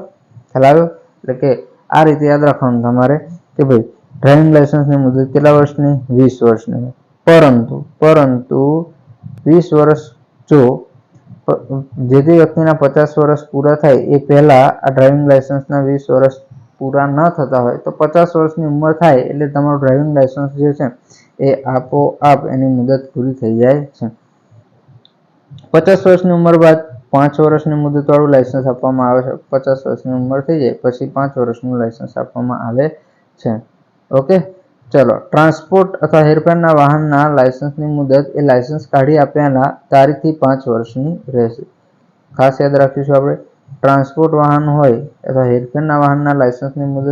ખ્યાલ આવ્યો? એટલે કે આ રીતે યાદ રાખવાનું તમારે કે ભાઈ ડ્રાઇવિંગ લાયસન્સની મુદત કેટલા વર્ષની? 20 વર્ષની. પરંતુ 20 વર્ષ જો જે તે વ્યક્તિના 50 વર્ષ પૂરા થાય એ પહેલા આ ડ્રાઇવિંગ લાયસન્સના 20 વર્ષ પૂરા ન થતા હોય તો 50 વર્ષની ઉંમર થાય એટલે તમારું ડ્રાઇવિંગ લાયસન્સ જે છે એ આપોઆપ એની મુદત પૂરી થઈ જાય છે. 50 વર્ષની ઉંમર બાદ 5 વર્ષની મુદત વાળું લાયસન્સ આપવામાં આવે છે. 50 વર્ષની ઉંમર થઈ જાય પછી 5 વર્ષનું લાયસન્સ આપવામાં આવે છે. ઓકે, ચલો. ટ્રાન્સપોર્ટ અથવા હેરફેરના વાહનના લાયસન્સની મુદત એ લાયસન્સ કાઢી આપ્યાના તારીખથી 5 વર્ષની રહેશે. ખાસ યાદ રાખીશું આપણે. ટ્રાન્સપોર્ટ વાહન હોય અથવા હેરફેરના વાહનના લાયસન્સની મુદત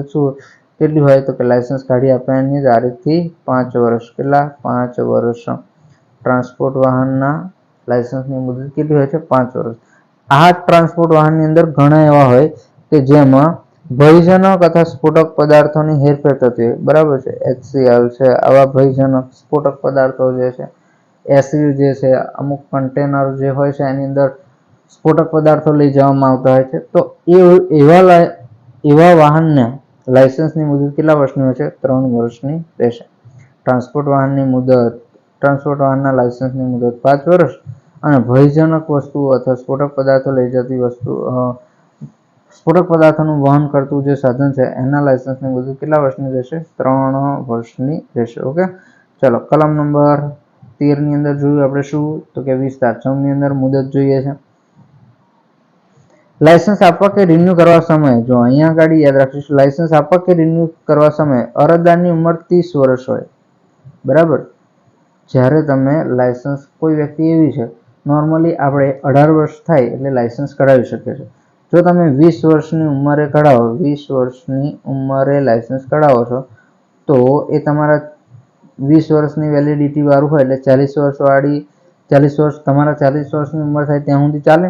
કેટલી હોય? તો કે લાયસન્સ કાઢી આપ્યાની તારીખથી 5 વર્ષ. કેટલા? 5 વર્ષ. ટ્રાન્સપોર્ટ વાહનના લાયસન્સની મુદત કેટલી હોય છે? 5 વર્ષ. આ ટ્રાન્સપોર્ટ વાહનની અંદર ઘણા એવા હોય કે જેમાં ભયજનક અથવા સ્ફોટક પદાર્થોની હેરફેર થતી હોય. બરાબર છે. HCL છે, આવા ભયજનક સ્ફોટક પદાર્થો જે છે, એસિડ જે છે, અમુક કન્ટેનર જે હોય છે એની અંદર સ્ફોટક પદાર્થો લઈ જવામાં આવતા હોય છે. તો એવા વાહનને લાયસન્સની મુદત કેટલા વર્ષની હોય છે? 3 વર્ષની રહેશે. ટ્રાન્સપોર્ટ વાહનના લાયસન્સની મુદત 5 વર્ષ અને ભયજનક વસ્તુઓ અથવા સ્ફોટક પદાર્થો લઈ જતી સ્ફોટક પદાર્થોનું વહન કરતું જે સાધન છે એના લાયસન્સની મુદત કેટલા વર્ષની રહેશે? 3 વર્ષની રહેશે. ઓકે, ચલો. કલમ નંબર 13 ની અંદર જોયું આપણે શું? તો કે વિસ્તાર. 14 ની અંદર મુદત જોઈએ છે. લાયસન્સ આપવા કે રિન્યુ કરવા સમયે, જો અહીંયા આગળ યાદ રાખીશું, લાયસન્સ આપવા કે રિન્યુ કરવા સમયે અરજદારની ઉંમર 30 વર્ષ હોય. બરાબર. જ્યારે તમે લાયસન્સ, કોઈ વ્યક્તિ એવી છે, નોર્મલી આપણે 18 વર્ષ થાય એટલે લાયસન્સ કઢાવી શકીએ છીએ. જો તમે 20 વર્ષની ઉંમરે કઢાવો, 20 વર્ષની ઉંમરે લાયસન્સ કઢાવો છો તો એ તમારા 20 વર્ષની વેલિડિટી વાળું હોય એટલે 40 વર્ષની ઉંમર થાય ત્યાં સુધી ચાલે.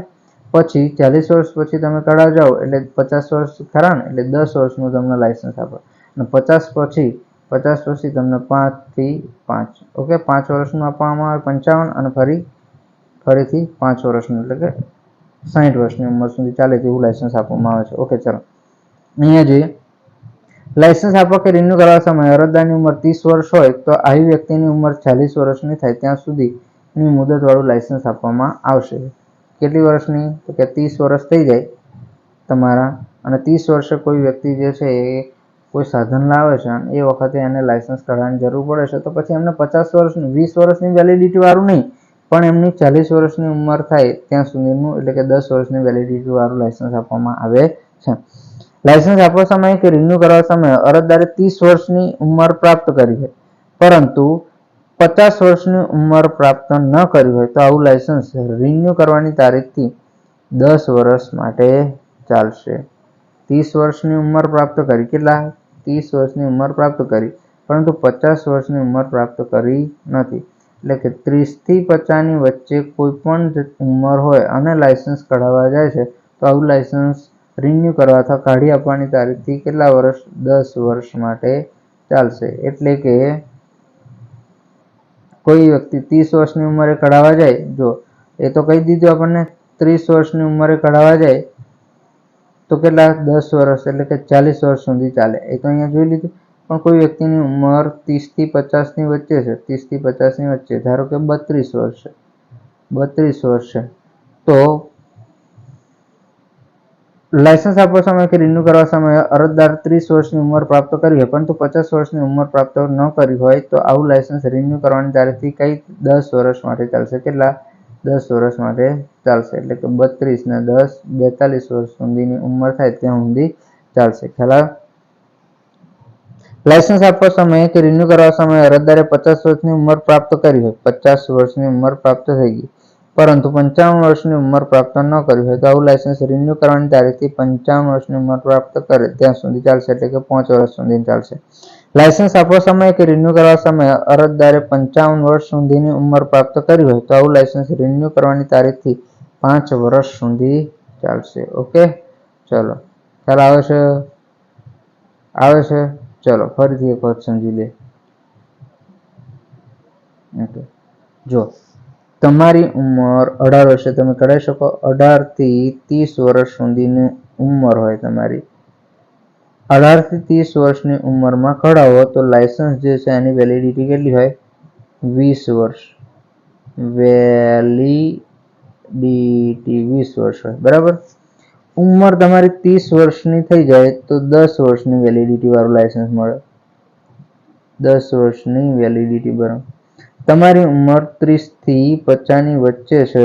પછી 40 વર્ષ પછી તમે કઢાવ જાઓ એટલે 50 વર્ષ ખરા ને, એટલે 10 વર્ષનું તમને લાયસન્સ આપે. અને 50 પછી તમને 5 થી 5, ઓકે, 5 વર્ષનું આપવામાં આવે, 55, અને ફરીથી 5 વર્ષનું, એટલે કે 60 વર્ષની ઉંમર સુધી ચાલે તેવું લાયસન્સ આપવામાં આવે છે. ઓકે, ચલો અહીંયા જોઈએ. લાયસન્સ આપવા કે રિન્યુ કરવા સમયે અરજદારની ઉંમર 30 વર્ષ હોય તો આવી વ્યક્તિની ઉંમર 40 વર્ષની થાય ત્યાં સુધી ની મુદતવાળું લાયસન્સ આપવામાં આવશે. કેટલી વર્ષની? તો કે 30 વર્ષ થઈ જાય તમારા, અને 30 વર્ષે કોઈ વ્યક્તિ જે છે એ કોઈ સાધન લાવે છે અને એ વખતે એને લાયસન્સ કઢાવવાની જરૂર પડે છે, તો પછી એમને 50 વર્ષની 20 વર્ષની વેલિડિટી વાળું નહીં, પણ એમની 40 વર્ષની ઉંમર થાય ત્યાં સુધીનું, એટલે કે 10 વર્ષની વેલિડિટી વાળું લાયસન્સ આપવામાં આવે છે. લાયસન્સ આપવા સમયે કે રિન્યુ કરવા સમયે અરજદારે 30 વર્ષની ઉંમર પ્રાપ્ત કરી હોય પરંતુ 50 વર્ષની ઉંમર પ્રાપ્ત ન કરી હોય તો આવું લાયસન્સ રિન્યુ કરવાની તારીખથી 10 વર્ષ માટે ચાલશે. 30 વર્ષની ઉંમર પ્રાપ્ત કરી, કેટલા? 30 વર્ષની ઉંમર પ્રાપ્ત કરી, પરંતુ 50 વર્ષની ઉંમર પ્રાપ્ત કરી નથી, એટલે કે 30 થી 50 ની વચ્ચે કોઈ પણ ઉંમર હોય અને લાયસન્સ કઢાવવા જાય છે તો આવું લાયસન્સ રિન્યુ કરવા અથવા કાઢી આપવાની તારીખથી કેટલા વર્ષ? 10 વર્ષ માટે ચાલશે. એટલે કે કોઈ વ્યક્તિ 30 વર્ષની ઉંમરે કઢાવવા જાય, જો એ તો કહી દીધું આપણને 30 વર્ષની ઉંમરે કઢાવવા જાય તો કેટલા? 10 વર્ષ, એટલે કે 40 વર્ષ સુધી ચાલે. એ તો અહીંયા જોઈ લીધું. પણ કોઈ વ્યક્તિની ઉંમર 30 થી 50 ની વચ્ચે છે, 30 થી 50 ની વચ્ચે, ધારો કે 32 વર્ષ છે, 32 વર્ષ છે, તો લાયસન્સ આપવા સમયે કે રિન્યુ કરવા સમયે અરજદાર 30 વર્ષની ઉંમર પ્રાપ્ત કરી હોય પરંતુ 50 વર્ષની ઉંમર પ્રાપ્ત ન કરી હોય તો આવું લાયસન્સ રિન્યુ કરવાની તારીખથી કઈ 10 વર્ષ માટે ચાલશે. કેટલા? 10 વર્ષ માટે ચાલશે. એટલે કે 32 ને 10 42 વર્ષ સુધીની ઉંમર થાય ત્યાં સુધી ચાલશે. ખ્યાલ? લાયસન્સ આપવા સમયે કે રિન્યુ કરવા સમયે અરજદારે 50 વર્ષની ઉંમર પ્રાપ્ત કરી હોય, 50 વર્ષની ઉંમર પ્રાપ્ત થઈ ગઈ પરંતુ 55 વર્ષની ઉંમર પ્રાપ્ત ન કરી હોય તો આવું લાયસન્સ રિન્યુ કરવાની તારીખથી 55 વર્ષની ઉંમર પ્રાપ્ત કરે ત્યાં સુધી ચાલશે. એટલે કે 5 વર્ષ સુધી ચાલશે. લાયસન્સ આપવા સમયે કે રિન્યુ કરવા સમયે અરજદારે 55 વર્ષ સુધીની ઉંમર પ્રાપ્ત કરી હોય તો આવું લાયસન્સ રિન્યુ કરવાની તારીખથી 5 વર્ષ સુધી ચાલશે. ઓકે, ચલો, ખ્યાલ આવે છે? આવે છે? ચલો ફરીથી એક વખત સમજી લે. ઓકે, જો તમારી ઉંમર 18 વર્ષે તમે કઢાવી શકો. 18 થી 30 વર્ષ સુધીની ઉંમર હોય તમારી, 18 થી 30 વર્ષની ઉંમરમાં કઢાવો તો લાયસન્સ જે છે એની વેલિડિટી કેટલી હોય? 20 વર્ષ. વેલિડિટી 20 વર્ષ હોય, બરાબર. ઉંમર તમારી 30 વર્ષની થઈ જાય તો 10 વર્ષની વેલિડિટી વાળું લાયસન્સ મળે. 10 વર્ષની વેલિડિટી, બરાબર. તમારી ઉંમર 30 થી 50 ની વચ્ચે છે,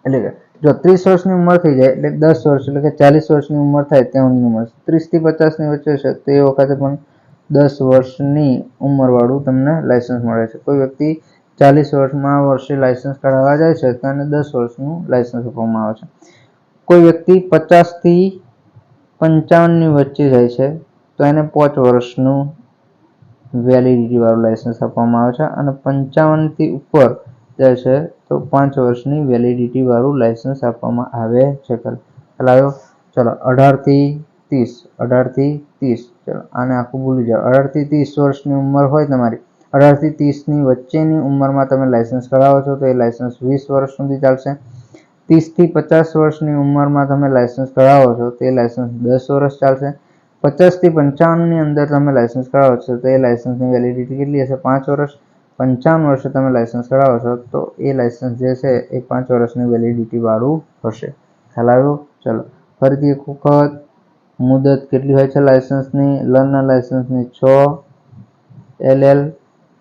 એટલે કે જો 30 વર્ષની ઉંમર થઈ જાય એટલે 10 વર્ષ, એટલે કે 40 વર્ષની ઉંમર થાય ત્યાં સુધી મળશે. 30 થી 50 ની વચ્ચે છે તો એ વખતે પણ 10 વર્ષની ઉંમર વાળું તમને લાયસન્સ મળે છે. કોઈ વ્યક્તિ 40 વર્ષે લાયસન્સ કઢાવવા જાય છે તો એને 10 વર્ષનું લાયસન્સ આપવામાં આવે છે. કોઈ વ્યક્તિ 50 થી 55 ની વચ્ચે જાય છે તો એને 5 વર્ષનું વેલિડિટી વાળું લાયસન્સ આપવામાં આવે છે, અને 55 થી ઉપર જાય છે તો 5 વર્ષની વેલિડિટી વાળું લાયસન્સ આપવામાં આવે છે. ખ્યાલ આવ્યો? ચલો 18 થી 30, 18 થી 30, ચલો આને આખું ભૂલી જાઓ. 18 થી 30 વર્ષની ઉંમર હોય તમારી, 18 થી 30 ની વચ્ચેની ઉંમરમાં તમે લાયસન્સ કઢાવો છો તો એ લાયસન્સ 20 વર્ષ સુધી ચાલશે. 30 થી 50 વર્ષની ઉંમરમાં તમે લાયસન્સ કઢાવો છો તો એ લાયસન્સ 10 વર્ષ ચાલશે. 50 થી 55 ની અંદર તમે લાયસન્સ કઢાવો છો તો એ લાયસન્સની વેલિડિટી કેટલી હશે? 5 વર્ષ. 55 વર્ષે તમે લાયસન્સ કઢાવો છો તો એ લાયસન્સ જે છે એ 5 વર્ષની વેલિડિટી વાળું હશે. ખ્યાલ આવ્યો? ચલો ફરીથી એક વખત, મુદત કેટલી હોય છે લાયસન્સની? લર્નર લાયસન્સની 6, LL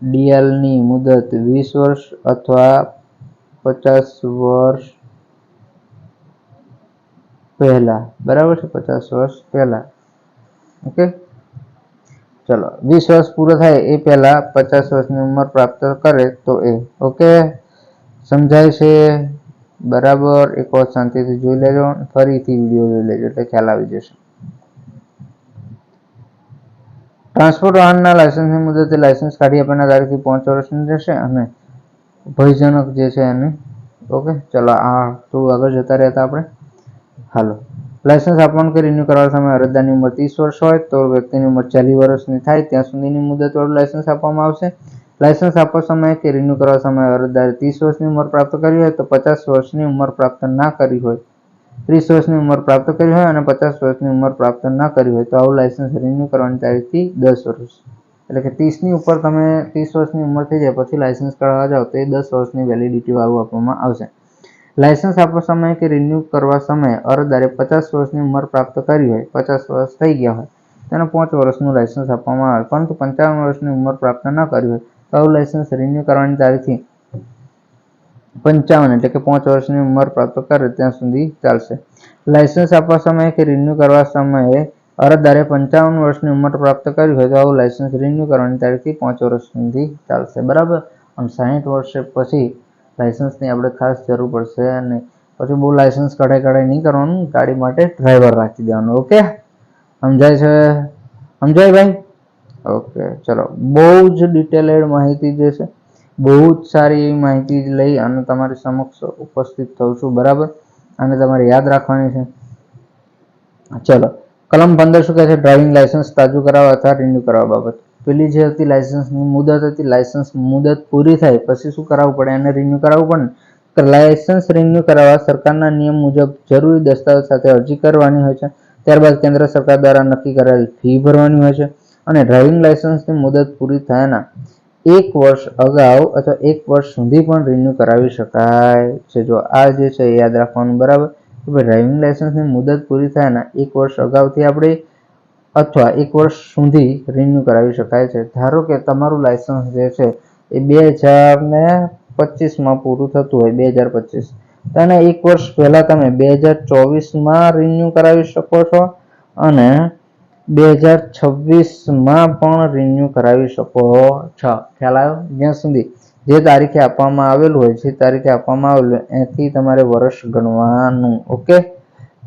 DL ની મુદત 20 વર્ષ અથવા 50 વર્ષ પહેલા, બરાબર છે? 50 વર્ષ પહેલા. ઓકે, ચલો 20 વર્ષ પૂરો થાય એ પહેલા 50 વર્ષની ઉંમર પ્રાપ્ત કરે તો એ. ઓકે, સમજાય છે? બરાબર. એક વખત શાંતિથી જોઈ લેજો, ફરીથી વિડીયો જોઈ લેજો એટલે ખ્યાલ આવી જશે. ટ્રાન્સપોર્ટ વાહનના લાયસન્સની મુદતે લાયસન્સ કાઢી આપવાના તારીખથી 5 વર્ષની રહેશે અને ભયજનક જે છે એની. ઓકે, ચલો આ થોડું આગળ જતા રહેતા આપણે. હાલો, લાયસન્સ આપવાનું કે રિન્યુ કરવા સમયે અરજદારની ઉંમર 30 વર્ષ હોય તો વ્યક્તિની ઉંમર 40 વર્ષની થાય ત્યાં સુધીની મુદતવાળું લાયસન્સ આપવામાં આવશે. લાયસન્સ આપવા સમયે કે રિન્યુ કરવા સમયે અરજદારે 30 વર્ષની ઉંમર પ્રાપ્ત કરી હોય તો 50 વર્ષની ઉંમર પ્રાપ્ત ના કરી હોય, 30 વર્ષની ઉંમર પ્રાપ્ત કરી હોય અને 50 વર્ષની ઉંમર પ્રાપ્ત ના કરી હોય તો આવું લાયસન્સ રિન્યુ કરવાની તારીખથી 10 વર્ષ. એટલે કે 30 ની ઉપર તમે 30 વર્ષની ઉંમર થઈ જાય પછી લાયસન્સ કઢાવવા જાઓ તો એ 10 વર્ષની વેલિડિટી વાળું આપવામાં આવશે. લાયસન્સ આપવા સમયે કે રિન્યૂ કરવા સમયે અરજદારે 50 વર્ષની ઉંમર પ્રાપ્ત કરી હોય, 50 વર્ષ થઈ ગયા હોય તેને 5 વર્ષનું લાયસન્સ આપવામાં આવે, પરંતુ 55 વર્ષની ઉંમર પ્રાપ્ત ન કરી હોય તો આવું લાયસન્સ રિન્યૂ કરવાની તારીખથી 55 એટલે કે 5 વર્ષની ઉંમર પ્રાપ્ત કરે ત્યાં સુધી ચાલશે. લાયસન્સ આપવા સમયે કે રિન્યૂ કરવા સમયે અરજદારે 55 વર્ષની ઉંમર પ્રાપ્ત કરી હોય તો આવું લાયસન્સ રિન્યૂ કરવાની તારીખથી 5 વર્ષ સુધી ચાલશે. બરાબર. અને 60 વર્ષે પછી લાયસન્સની આપણે ખાસ જરૂર પડશે અને પછી બહુ લાયસન્સ કઢાઈ નહીં કરવાનું, ગાડી માટે ડ્રાઈવર રાખી દેવાનો. ઓકે, સમજાય છે? સમજાય ભાઈ? ઓકે, ચલો. બહુ જ ડિટેલેડ માહિતી જે છે, બહુ જ સારી એવી માહિતી લઈ અને તમારી સમક્ષ ઉપસ્થિત થઉં છું. બરાબર, અને તમારે યાદ રાખવાની છે. ચલો, કલમ 15 શું કહે છે? ડ્રાઇવિંગ લાયસન્સ તાજું કરાવવા અથવા રિન્યુ કરાવવા બાબત. પેલી જે હતી લાયસન્સની મુદત હતી, લાયસન્સ મુદત પૂરી થાય પછી શું કરાવવું પડે? એને રિન્યુ કરાવવું પડે. લાયસન્સ રિન્યુ કરાવવા સરકારના નિયમ મુજબ જરૂરી દસ્તાવેજ સાથે અરજી કરવાની હોય છે. ત્યારબાદ કેન્દ્ર સરકાર દ્વારા નક્કી કરેલ ફી ભરવાની હોય છે અને ડ્રાઇવિંગ લાયસન્સની મુદત પૂરી થયાના 1 વર્ષ અગાઉ અથવા 1 વર્ષ સુધી પણ રિન્યુ કરાવી શકાય છે. જો આ જે છે એ યાદ રાખવાનું. બરાબર, કે ભાઈ ડ્રાઇવિંગ લાયસન્સની મુદત પૂરી થયાના 1 વર્ષ અગાઉથી આપણે અથવા 1 વર્ષ સુધી રિન્યુ કરાવી શકાય છે. ધારો કે તમારું લાયસન્સ જે છે એ 2025માં પૂરું થતું હોય, 2025, તો એને 1 વર્ષ પહેલા તમે 2024માં રિન્યુ કરાવી શકો છો અને 2026માં પણ રિન્યુ કરાવી શકો છો. ખ્યાલ આવ્યો? જ્યાં સુધી જે તારીખે આપવામાં આવેલું હોય, જે તારીખે આપવામાં આવેલું એથી તમારે વર્ષ ગણવાનું. ઓકે,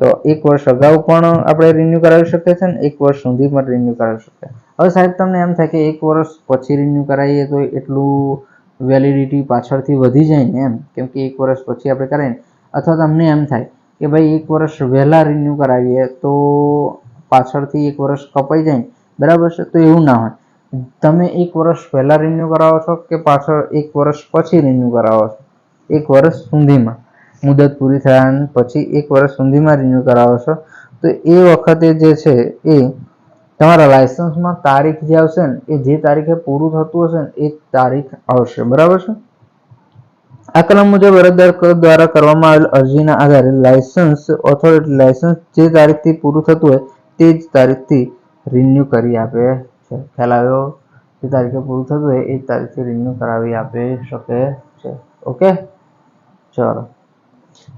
તો 1 વર્ષ અગાઉ પણ આપણે રિન્યુ કરાવી શકીએ છીએ ને 1 વર્ષ સુધી પણ રિન્યુ કરાવી શકીએ. હવે સાહેબ તમને એમ થાય કે 1 વર્ષ પછી રિન્યુ કરાવીએ તો એટલું વેલિડિટી પાછળથી વધી જાય ને, એમ કેમ કે 1 વર્ષ પછી આપણે કરાવીએ, અથવા તમને એમ થાય કે ભાઈ 1 વર્ષ વહેલા રિન્યુ કરાવીએ તો પાછળથી 1 વર્ષ કપાઈ જાય. બરાબર છે? તો એવું ના હોય. તમે 1 વર્ષ પહેલા રિન્યુ કરાવો છો કે પાછળ 1 વર્ષ પછી રિન્યુ કરાવો છો? 1 વર્ષ સુધીમાં મુદત પૂરી થયા પછી 1 વર્ષ સુધીમાં રિન્યુ કરાવો છો તો એ વખતે જે છે એ તમારા લાયસન્સમાં તારીખ જે આવશે ને એ જે તારીખે પૂરું થતું હશે ને એ તારીખ આવશે. બરાબર છે? આ કલમ મુજબ અરજદાર દ્વારા કરવામાં આવેલ અરજીના આધારે લાયસન્સ ઓથોરિટી લાયસન્સ જે તારીખથી પૂરું થતું હોય તે જ તારીખથી રિન્યુ કરી આપે છે. ખ્યાલ આવ્યો? જે તારીખે પૂરું થતું હોય એ જ તારીખથી રિન્યુ કરાવી આપી શકે છે. ઓકે, ચલો.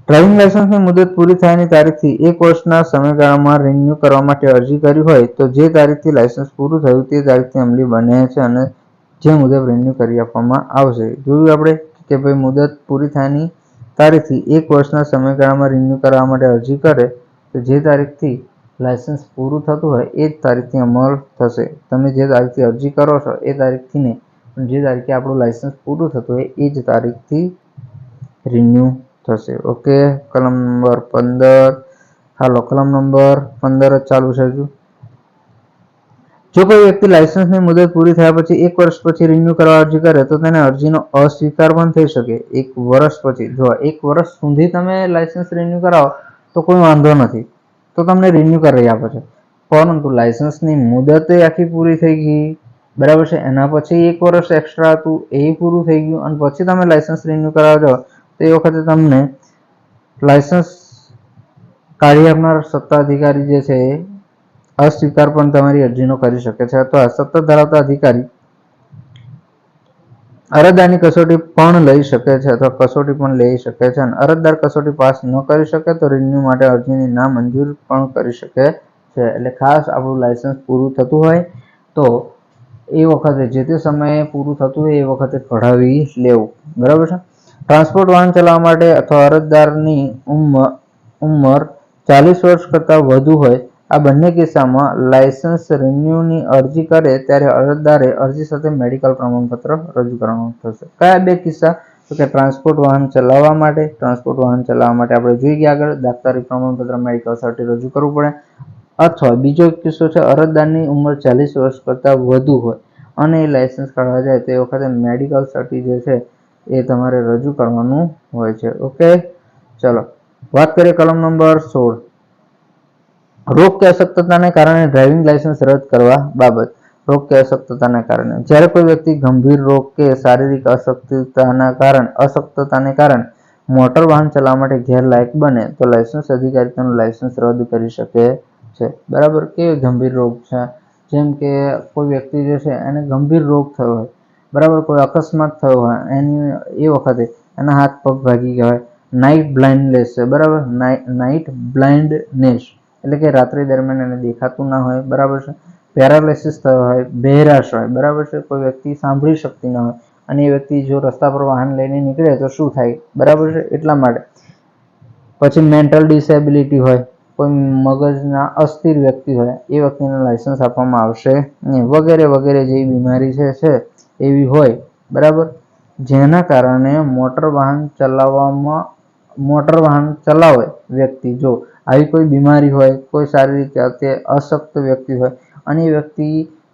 ડ્રાઇવિંગ લાયસન્સની મુદત પૂરી થયાની તારીખથી 1 વર્ષના સમયગાળામાં રિન્યુ કરવા માટે અરજી કરી હોય તો જે તારીખથી લાયસન્સ પૂરું થયું તે તારીખથી અમલી બને છે અને જે મુજબ રિન્યુ કરી આપવામાં આવશે. જોયું આપણે કે ભાઈ મુદત પૂરી થયાની તારીખથી 1 વર્ષના સમયગાળામાં રિન્યુ કરવા માટે અરજી કરે તો જે તારીખથી લાયસન્સ પૂરું થતું હોય એ જ તારીખથી અમલ થશે. તમે જે તારીખથી અરજી કરો છો એ તારીખથી નહીં, પણ જે તારીખે આપણું લાયસન્સ પૂરું થતું હોય એ જ તારીખથી રિન્યુ થશે. ઓકે, કલમ નંબર 15. હાલો, કલમ નંબર 15 જ ચાલુ છે હજુ. જો કોઈ વ્યક્તિ લાયસન્સની મુદત પૂરી થયા પછી 1 વર્ષ પછી રિન્યુ કરવા અરજી કરે તો તેને અરજીનો અસ્વીકાર પણ થઈ શકે. 1 વર્ષ પછી, જો 1 વર્ષ સુધી તમે લાયસન્સ રિન્યુ કરાવો તો કોઈ વાંધો નથી, તો તમને રિન્યુ કરી આપે છે. પરંતુ લાયસન્સની મુદત આખી પૂરી થઈ ગઈ, બરાબર છે, એના પછી 1 વર્ષ એક્સ્ટ્રા હતું એ પૂરું થઈ ગયું અને પછી તમે લાયસન્સ રિન્યુ કરાવવા જાઓ તો એ વખતે તમને લાયસન્સ કાઢી આપનાર સત્તાધિકારી જે છે એ અસ્વીકાર પણ તમારી અરજીનો કરી શકે છે અથવા સત્તા ધરાવતા અધિકારી અરજદારની કસોટી પણ લઈ શકે છે અથવા કસોટી પણ લઈ શકે છે અને અરજદાર કસોટી પાસ ન કરી શકે તો રિન્યુ માટે અરજીની નામંજૂર પણ કરી શકે છે. એટલે ખાસ આપણું લાયસન્સ પૂરું થતું હોય તો એ વખતે જે તે સમયે પૂરું થતું હોય એ વખતે કઢાવી લેવું. બરાબર છે? ટ્રાન્સપોર્ટ વાહન ચલાવવા માટે અથવા અરજદારની ઉંમર 40 વર્ષ કરતાં વધુ હોય આ બંને કિસ્સામાં લાયસન્સ રિન્યુની અરજી કરે ત્યારે અરજદારે અરજી સાથે મેડિકલ પ્રમાણપત્ર રજૂ કરવાનું થશે. કયા 2 કિસ્સા? તો કે ટ્રાન્સપોર્ટ વાહન ચલાવવા માટે, ટ્રાન્સપોર્ટ વાહન ચલાવવા માટે આપણે જોઈ ગયા આગળ દાખલારી પ્રમાણપત્ર મેડિકલ સર્ટિ રજૂ કરવું પડે, અથવા બીજો કિસ્સો છે અરજદારની ઉંમર 40 વર્ષ કરતાં વધુ હોય અને એ લાયસન્સ કાઢવા જાય તે વખતે મેડિકલ સર્ટિ જે છે એ તમારે રજૂ કરવાનું હોય છે. ઓકે, ચલો વાત કરીએ કલમ નંબર 16. રોગ કે અશક્તતાને કારણે ડ્રાઇવિંગ લાયસન્સ રદ કરવા બાબત. રોગ કે અશક્તતાને કારણે જ્યારે કોઈ વ્યક્તિ ગંભીર રોગ કે શારીરિક અશક્તતાને કારણે મોટર વાહન ચલાવવા માટે ગેરલાયક બને તો લાયસન્સ અધિકારી તેનું લાયસન્સ રદ કરી શકે છે. બરાબર. કેવી ગંભીર રોગ છે? જેમ કે કોઈ વ્યક્તિ જે છે એને ગંભીર રોગ થયો હોય, બરાબર, કોઈ અકસ્માત થયો હોય, એની એ વખતે એના હાથ પગ ભાગી ગયા હોય, નાઇટ બ્લાઇન્ડનેસ છે, બરાબર, નાઇટ બ્લાઇન્ડનેસ એટલે કે રાત્રિ દરમિયાન એને દેખાતું ના હોય, બરાબર છે, પેરાલિસિસ થયો હોય, બહેરાશ હોય, બરાબર છે, કોઈ વ્યક્તિ સાંભળી શકતી ના હોય અને એ વ્યક્તિ જો રસ્તા પર વાહન લઈને નીકળે તો શું થાય, બરાબર છે, એટલા માટે. પછી મેન્ટલ ડિસેબિલિટી હોય, કોઈ મગજના અસ્થિર વ્યક્તિ હોય, એ વ્યક્તિને લાયસન્સ આપવામાં આવશે નહીં, વગેરે વગેરે જેવી બીમારી છે એવી હોય, બરાબર, જેના કારણે મોટર વાહન ચલાવે વ્યક્તિ, જો આવી કોઈ બીમારી હોય, કોઈ શારીરિક રીતે અશક્ત વ્યક્તિ હોય અને એ વ્યક્તિ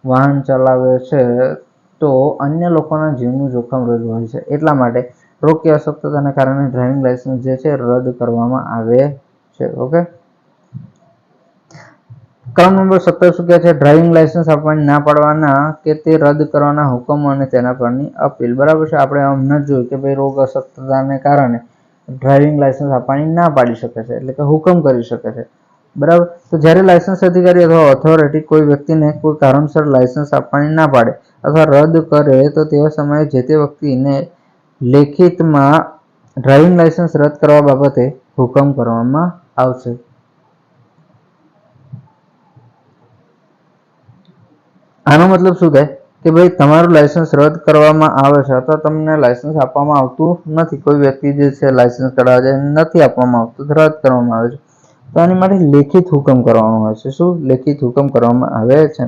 વાહન ચલાવે છે તો અન્ય લોકોના જીવનું જોખમ રહેલું હોય છે. એટલા માટે રોગ કે અશક્તતાને કારણે ડ્રાઇવિંગ લાયસન્સ જે છે રદ કરવામાં આવે છે. ઓકે. કલમ નંબર 17 શું કહે છે? ડ્રાઇવિંગ લાયસન્સ આપવાની ના પાડવાના કે તે રદ કરવાના હુકમો અને તેના પરની અપીલ. બરાબર છે. આપણે હમણાં જ જોયું કે ભાઈ રોગ અશક્તતાને કારણે ડ્રાઇવિંગ લાયસન્સ આપવાની ના પાડી શકે છે, એટલે કે હુકમ કરી શકે છે. બરાબર. તો જ્યારે લાયસન્સ અધિકારી અથવા ઓથોરિટી કોઈ વ્યક્તિને કોઈ કારણસર લાયસન્સ આપવાની ના પાડે અથવા રદ કરે તો તેવા સમયે જે તે વ્યક્તિને લેખિતમાં ડ્રાઇવિંગ લાયસન્સ રદ કરવા બાબતે હુકમ કરવામાં આવશે. આનો મતલબ શું થાય કે ભાઈ તમારું લાયસન્સ રદ કરવામાં આવે છે અથવા તમને લાયસન્સ આપવામાં આવતું નથી, કોઈ વ્યક્તિ જે છે લાયસન્સ કઢાવે છે નથી આપવામાં આવતું, રદ કરવામાં આવે છે, તો આની માટે લેખિત હુકમ કરવાનો હોય છે. શું? લેખિત હુકમ કરવામાં આવે છે.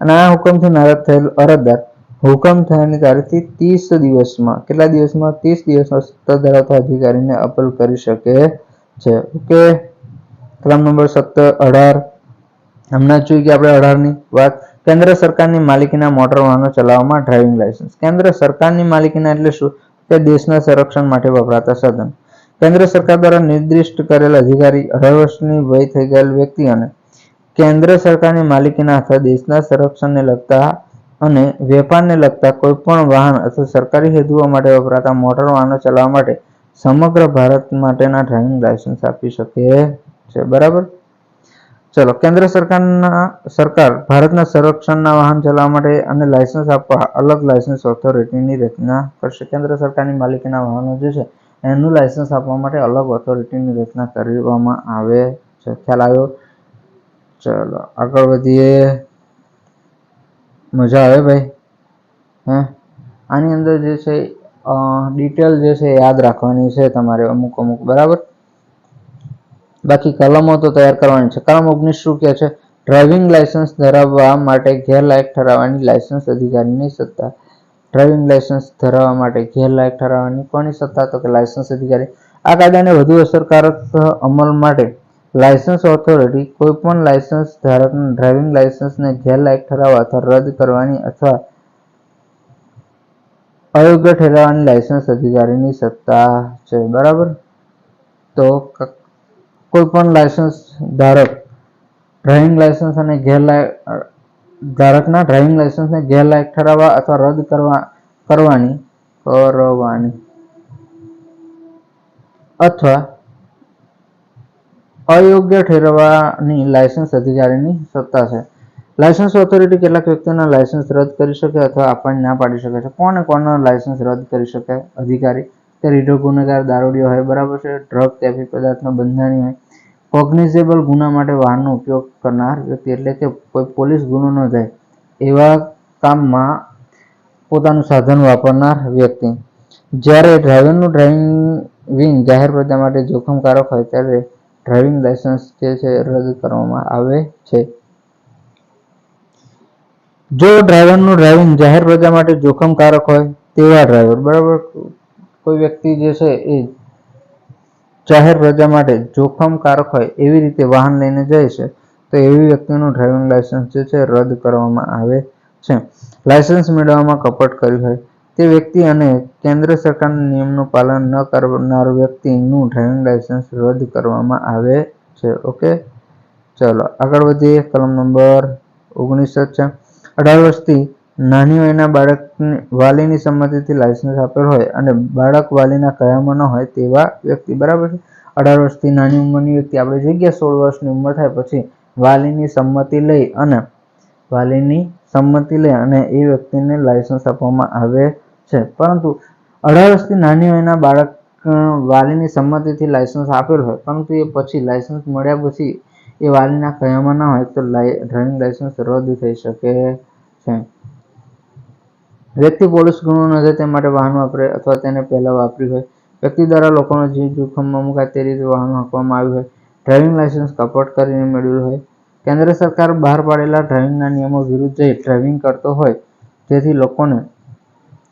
અને આ હુકમથી નારાજ થયેલ અરજદાર હુકમ થયાની તારીખથી 30 દિવસમાં, કેટલા દિવસમાં? 30 દિવસમાં સત્તા ધરાવતા અધિકારીને અપીલ કરી શકે છે. ઓકે. કલમ નંબર 18 હમણાં જોઈ કે આપણે 18 ની વાત. કેન્દ્ર સરકારની માલિકીના મોટર વાહનો ચલાવવામાં ડ્રાઇવિંગ લાયસન્સ. કેન્દ્ર સરકારની માલિકીના એટલે શું? કે દેશના સંરક્ષણ માટે વપરાતા સાધન. કેન્દ્ર સરકાર દ્વારા નિર્દિષ્ટ કરેલ અધિકારી 18 વર્ષની વય થઈ ગયેલ વ્યક્તિઓને કેન્દ્ર સરકારની માલિકીના અથવા દેશના સંરક્ષણને લગતા અને વેપારને લગતા કોઈપણ વાહન અથવા સરકારી હેતુઓ માટે વપરાતા મોટર વાહનો ચલાવવા માટે સમગ્ર ભારત માટેના ડ્રાઇવિંગ લાયસન્સ આપી શકે છે. બરાબર. ચલો. કેન્દ્ર સરકાર ભારતના સંરક્ષણના વાહન ચલાવવા માટે અને લાયસન્સ આપવા અલગ લાયસન્સ ઓથોરિટીની રચના કરશે. કેન્દ્ર સરકારની માલિકીના વાહનો જે છે એનું લાયસન્સ આપવા માટે અલગ ઓથોરિટીની રચના કરવામાં આવે છે. ખ્યાલ આવ્યો? ચલો આગળ વધીએ. મજા આવે ભાઈ? આની અંદર જે છે ડિટેલ જે છે યાદ રાખવાની છે તમારે અમુક, બરાબર. બાકી કલમો તો તૈયાર કરવાની છે. કલમ 19 શું કહે છે? ડ્રાઇવિંગ લાયસન્સ ધરાવવા માટે ગેરલાયક ઠરાવવાની લાયસન્સ અધિકારીની સત્તા. ડ્રાઇવિંગ લાયસન્સ ધરાવવા માટે ગેરલાયક ઠરાવવાની કોની સત્તા? તો કે લાયસન્સ અધિકારી. આ કાયદાને વધુ અસરકારક અમલ માટે લાયસન્સ ઓથોરિટી કોઈપણ લાયસન્સ ધારકના ડ્રાઇવિંગ લાયસન્સને ગેરલાયક ઠરાવવા અથવા રદ કરવાની અથવા અયોગ્ય ઠેરવવાની લાયસન્સ અધિકારીની સત્તા છે. બરાબર. તો કોઈપણ લાયસન્સ ધારક ડ્રાઇવિંગ લાયસન્સ અને ધારકના ડ્રાઇવિંગ લાયસન્સને ગેરલાયક ઠરાવવા અથવા રદ કરવાની અથવા અયોગ્ય ઠેરવવાની લાયસન્સ અધિકારીની સત્તા છે. લાયસન્સ ઓથોરિટી કેટલાક વ્યક્તિઓના લાયસન્સ રદ કરી શકે અથવા આપવાની ના પાડી શકે છે. કોને કોના લાયસન્સ રદ કરી શકે? અધિકારી. તે રીઢો ગુનેગાર, દારૂડિયો હોય, બરાબર છે, ડ્રગ કે અફીણ પદાર્થનો બંધાની હોય, કોગ્નિઝેબલ ગુના માટે વાહનનો ઉપયોગ કરનાર વ્યક્તિ, એટલે કે કોઈ પોલીસ ગુનો ન થાય એવા કામમાં પોતાનું સાધન વાપરનાર વ્યક્તિ. જ્યારે ડ્રાઇવિંગ જાહેર પ્રજા માટે જોખમકારક હોય ત્યારે ડ્રાઇવિંગ લાયસન્સ જે છે રદ કરવામાં આવે છે. જો ડ્રાઈવરનું ડ્રાઇવિંગ જાહેર પ્રજા માટે જોખમકારક હોય તેવા ડ્રાઈવર, બરાબર, કોઈ વ્યક્તિ જે છે એ જાહેર પ્રજા માટે જોખમકારક હોય એવી રીતે વાહન લઈને જાય છે તો એવી વ્યક્તિનું ડ્રાઇવિંગ લાયસન્સ જે છે રદ કરવામાં આવે છે. લાયસન્સ મેળવવામાં કપટ કર્યું હોય તે વ્યક્તિ અને કેન્દ્ર સરકારના નિયમનું પાલન ન કરનાર વ્યક્તિનું ડ્રાઇવિંગ લાયસન્સ રદ કરવામાં આવે છે. ઓકે. ચલો આગળ વધીએ. કલમ નંબર 19 છે. 18 વર્ષથી નાની વયના બાળક વાલીની સંમતિથી લાયસન્સ આપેલ હોય અને બાળક વાલીના કયામાં ન હોય તેવા વ્યક્તિ, બરાબર છે. 18 વર્ષથી નાની ઉંમરની વ્યક્તિ, આપણે જોઈ ગયા 16 વર્ષની ઉંમર થાય પછી વાલીની સંમતિ લઈ અને એ વ્યક્તિને લાયસન્સ આપવામાં આવે છે. પરંતુ 18 વર્ષથી નાની વયના બાળક વાલીની સંમતિથી લાયસન્સ આપેલ હોય પરંતુ એ પછી લાયસન્સ મળ્યા પછી એ વાલીના કયામાં ના હોય તો ડ્રાઇવિંગ લાયસન્સ રદ થઈ શકે છે. વ્યક્તિ પોલીસ ગુનો નોંધે તે માટે વાહન વાપરે અથવા તેને પહેલા વાપર્યું હોય, વ્યક્તિ દ્વારા લોકોનો જીવ જોખમમાં મુકાય તે રીતે વાહન હાંકવામાં આવ્યું હોય, ડ્રાઇવિંગ લાયસન્સ કપટ કરીને મેળવેલું હોય, કેન્દ્ર સરકાર બહાર પાડેલા ડ્રાઇવિંગના નિયમો વિરુદ્ધ જઈ ડ્રાઇવિંગ કરતો હોય જેથી લોકોને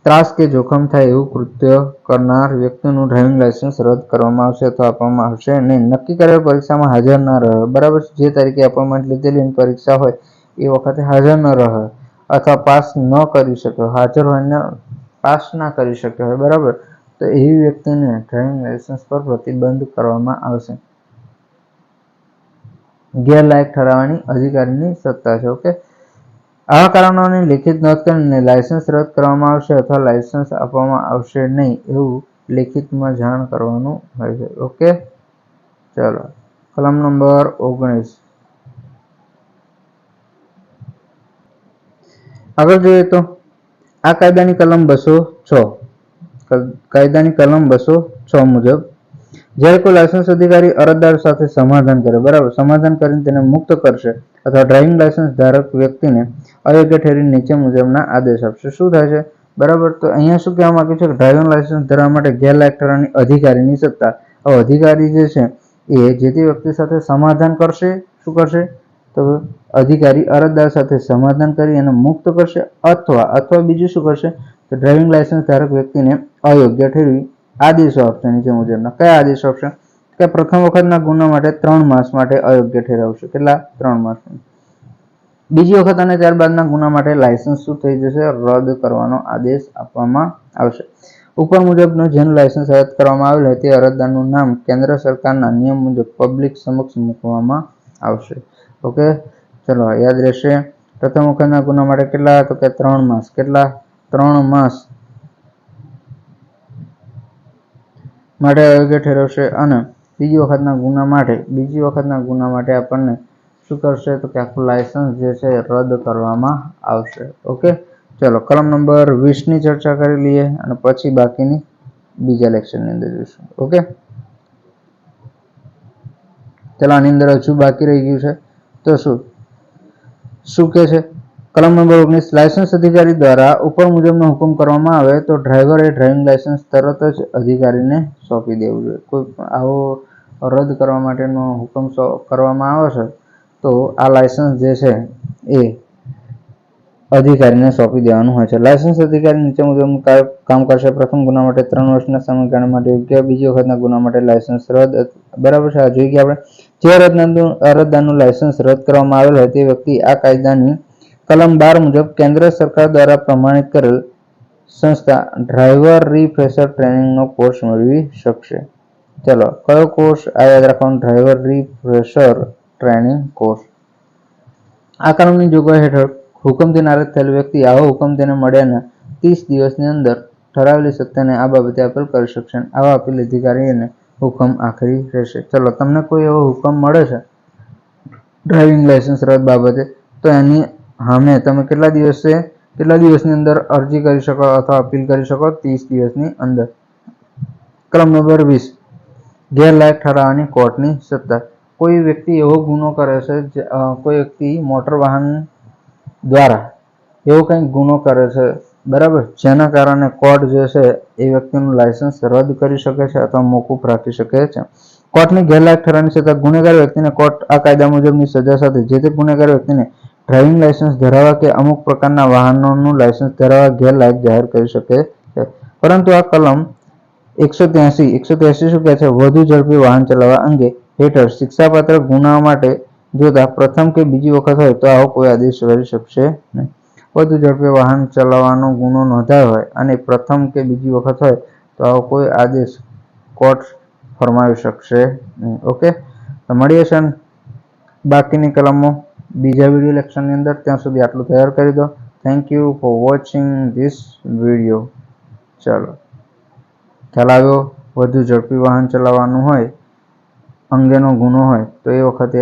ત્રાસ કે જોખમ થાય એવું કૃત્ય કરનાર વ્યક્તિનું ડ્રાઇવિંગ લાયસન્સ રદ કરવામાં આવશે અથવા આપવામાં આવશે નહીં. નક્કી કરેલ પરીક્ષામાં હાજર ન રહે, બરાબર. જે તારીખે એપોઇન્ટમેન્ટ લીધેલી પરીક્ષા હોય એ વખતે હાજર ન રહે અથવા પાસ ન કરી શક્યો, હાજર હોઈને પાસ ના કરી શક્યો હોય, બરાબર, તો એવી વ્યક્તિને ડ્રાઇવિંગ લાયસન્સ પર પ્રતિબંધ કરવામાં આવશે. ગેરલાયક ઠરાવવાની અધિકારીની સત્તા છે. ઓકે, આવા કારણોની લેખિત નોંધ કરીને લાયસન્સ રદ કરવામાં આવશે અથવા લાયસન્સ આપવામાં આવશે નહીં એવું લેખિતમાં જાણ કરવાનું હોય છે. ઓકે, ચલો કલમ નંબર 19 આગળ જોઈએ તો આ કાયદાની કલમ 206 મુજબ જ્યારે કોઈ લાયસન્સ અધિકારી અરજદાર સાથે સમાધાન કરે, બરાબર, સમાધાન કરીને તેને મુક્ત કરશે અથવા ડ્રાઇવિંગ લાયસન્સ ધારક વ્યક્તિને અયોગ્ય ઠેરી નીચે મુજબના આદેશ આપશે. શું થાય છે, બરાબર? તો અહીંયા શું કહેવા માંગ્યું છે કે ડ્રાઇવિંગ લાયસન્સ ધરાવવા માટે ગેરલાયક ઠરાવવાની અધિકારીની સત્તા. હવે અધિકારી જે છે એ જે તે વ્યક્તિ સાથે સમાધાન કરશે. શું કરશે? તો અધિકારી અરજદાર સાથે સમાધાન કરી અને મુક્ત કરશે અથવા બીજું શું કરશે તો ડ્રાઇવિંગ લાયસન્સ ધારક વ્યક્તિને અયોગ્ય ઠેરવી આદેશો આપશે. નીચે મુજબના કયા આદેશો આપશે? કે પ્રથમ વખતના ગુના માટે 3 માસ માટે અયોગ્ય ઠેરવશે. કેટલા? 3 માસ. બીજી વખત અને ત્યારબાદના ગુના માટે લાયસન્સ શું થઈ જશે? રદ કરવાનો આદેશ આપવામાં આવશે. ઉપર મુજબનું જેનું લાયસન્સ રદ કરવામાં આવેલ હોય તે અરજદારનું નામ કેન્દ્ર સરકારના નિયમ મુજબ પબ્લિક સમક્ષ મૂકવામાં આવશે. ઓકે, ચલો યાદ રહેશે. પ્રથમ વખતના ગુના માટે કેટલા? તો કે 3 માસ. કેટલા? 3 માસ માટે અયોગ્ય ઠેરવશે અને બીજી વખતના ગુના માટે આપણને શું કરશે તો કે આખું લાયસન્સ જે છે રદ કરવામાં આવશે. ઓકે, ચલો કલમ નંબર 20 ની ચર્ચા કરી લઈએ અને પછી બાકીની બીજા લેક્ચરની અંદર જોઈશું. ઓકે, ચલો આની અંદર હજુ બાકી રહી ગયું છે તો શું કે છે કલમ નંબર 19 લાયસન્સ અધિકારી દ્વારા ઉપર મુજબનો હુકમ કરવામાં આવે તો ડ્રાઈવરે ડ્રાઇવિંગ લાયસન્સ તરત જ અધિકારીને સોંપી દેવું જોઈએ. કોઈ આવો રદ કરવા માટેનો હુકમ કરવામાં આવે છે તો આ લાયસન્સ જે છે એ અધિકારીને સોંપી દેવાનું હોય છે. લાયસન્સ અધિકારી નીચે મુજબનું કામ કરશે. પ્રથમ ગુના માટે 3 વર્ષના સમયગાળા માટે યોગ્ય, બીજી વખતના ગુના માટે લાયસન્સ રદ. બરાબર છે. આ જોઈ ગયા આપણે. જે અરજદારનું લાયસન્સ રદ કરવામાં આવેલ હોય તે વ્યક્તિ આ કાયદાની કલમ 12 મુજબ કેન્દ્ર સરકાર દ્વારા પ્રમાણિત કરેલ સંસ્થા ડ્રાઈવર રીફ્રેશર ટ્રેનિંગનો કોર્સ મેળવી શકશે. ચલો કયો કોર્સ? આ યાદ રાખવાનું, ડ્રાઈવર રીફ્રેશર ટ્રેનિંગ કોર્સ. આ કાનૂની જોગવાઈ હેઠળ હુકમથી નારાજ થયેલ વ્યક્તિ આવો હુકમ તેને મળ્યાના 30 દિવસની અંદર ઠરાવેલી સત્તાને આ બાબતે અપીલ કરી શકશે. આવા અપીલ અધિકારીને હુકમ આખરી રહેશે. ચલો તમને કોઈ એવો હુકમ મળે છે ડ્રાઇવિંગ લાયસન્સ રદ બાબતે તો એની સામે તમે કેટલા દિવસની અંદર અરજી કરી શકો અથવા અપીલ કરી શકો? 30 દિવસની અંદર. કલમ નંબર 20 ગેરલાયક ઠરાવવાની કોર્ટની સત્તા. કોઈ વ્યક્તિ એવો ગુનો કરે છે, કોઈ વ્યક્તિ મોટર વાહન દ્વારા એવો કંઈક ગુનો કરે છે, બરાબર, જેના કારણે કોર્ટ જે છે એ વ્યક્તિનું લાયસન્સ રદ કરી શકે છે અથવા મોકૂફ રાખી શકે છે. કોર્ટની ગેરલાયક ઠરાવવાની સત્તા. ગુનેગાર વ્યક્તિને કોર્ટ આ કાયદા મુજબની સજા સાથે જે તે ગુનેગાર વ્યક્તિને ડ્રાઇવિંગ લાયસન્સ ધરાવવા કે અમુક પ્રકારના વાહનોનું લાયસન્સ ધરાવવા ગેરલાયક જાહેર કરી શકે છે. પરંતુ આ કલમ 183 શું કહે છે? વધુ ઝડપી વાહન ચલાવવા અંગે હેઠળ શિક્ષાપાત્ર ગુના માટે જોતા પ્રથમ કે બીજી વખત હોય તો આવો કોઈ આદેશ કરી શકશે નહીં. વધુ ઝડપી વાહન ચલાવવાનો ગુનો નોંધાયો હોય અને પ્રથમ કે બીજી વખત હોય તો આવો કોઈ આદેશ કોર્ટ ફરમાવી શકશે નહીં. ઓકે, તો મળીએ છે બાકીની કલમો બીજા વિડીયો લેક્ચરની અંદર. ત્યાં સુધી આટલું તૈયાર કરી દો. Thank you for watching this video. ચાલો, ખ્યાલ આવ્યો? વધુ ઝડપી વાહન ચલાવવાનું હોય અંગેનો ગુનો હોય તો એ વખતે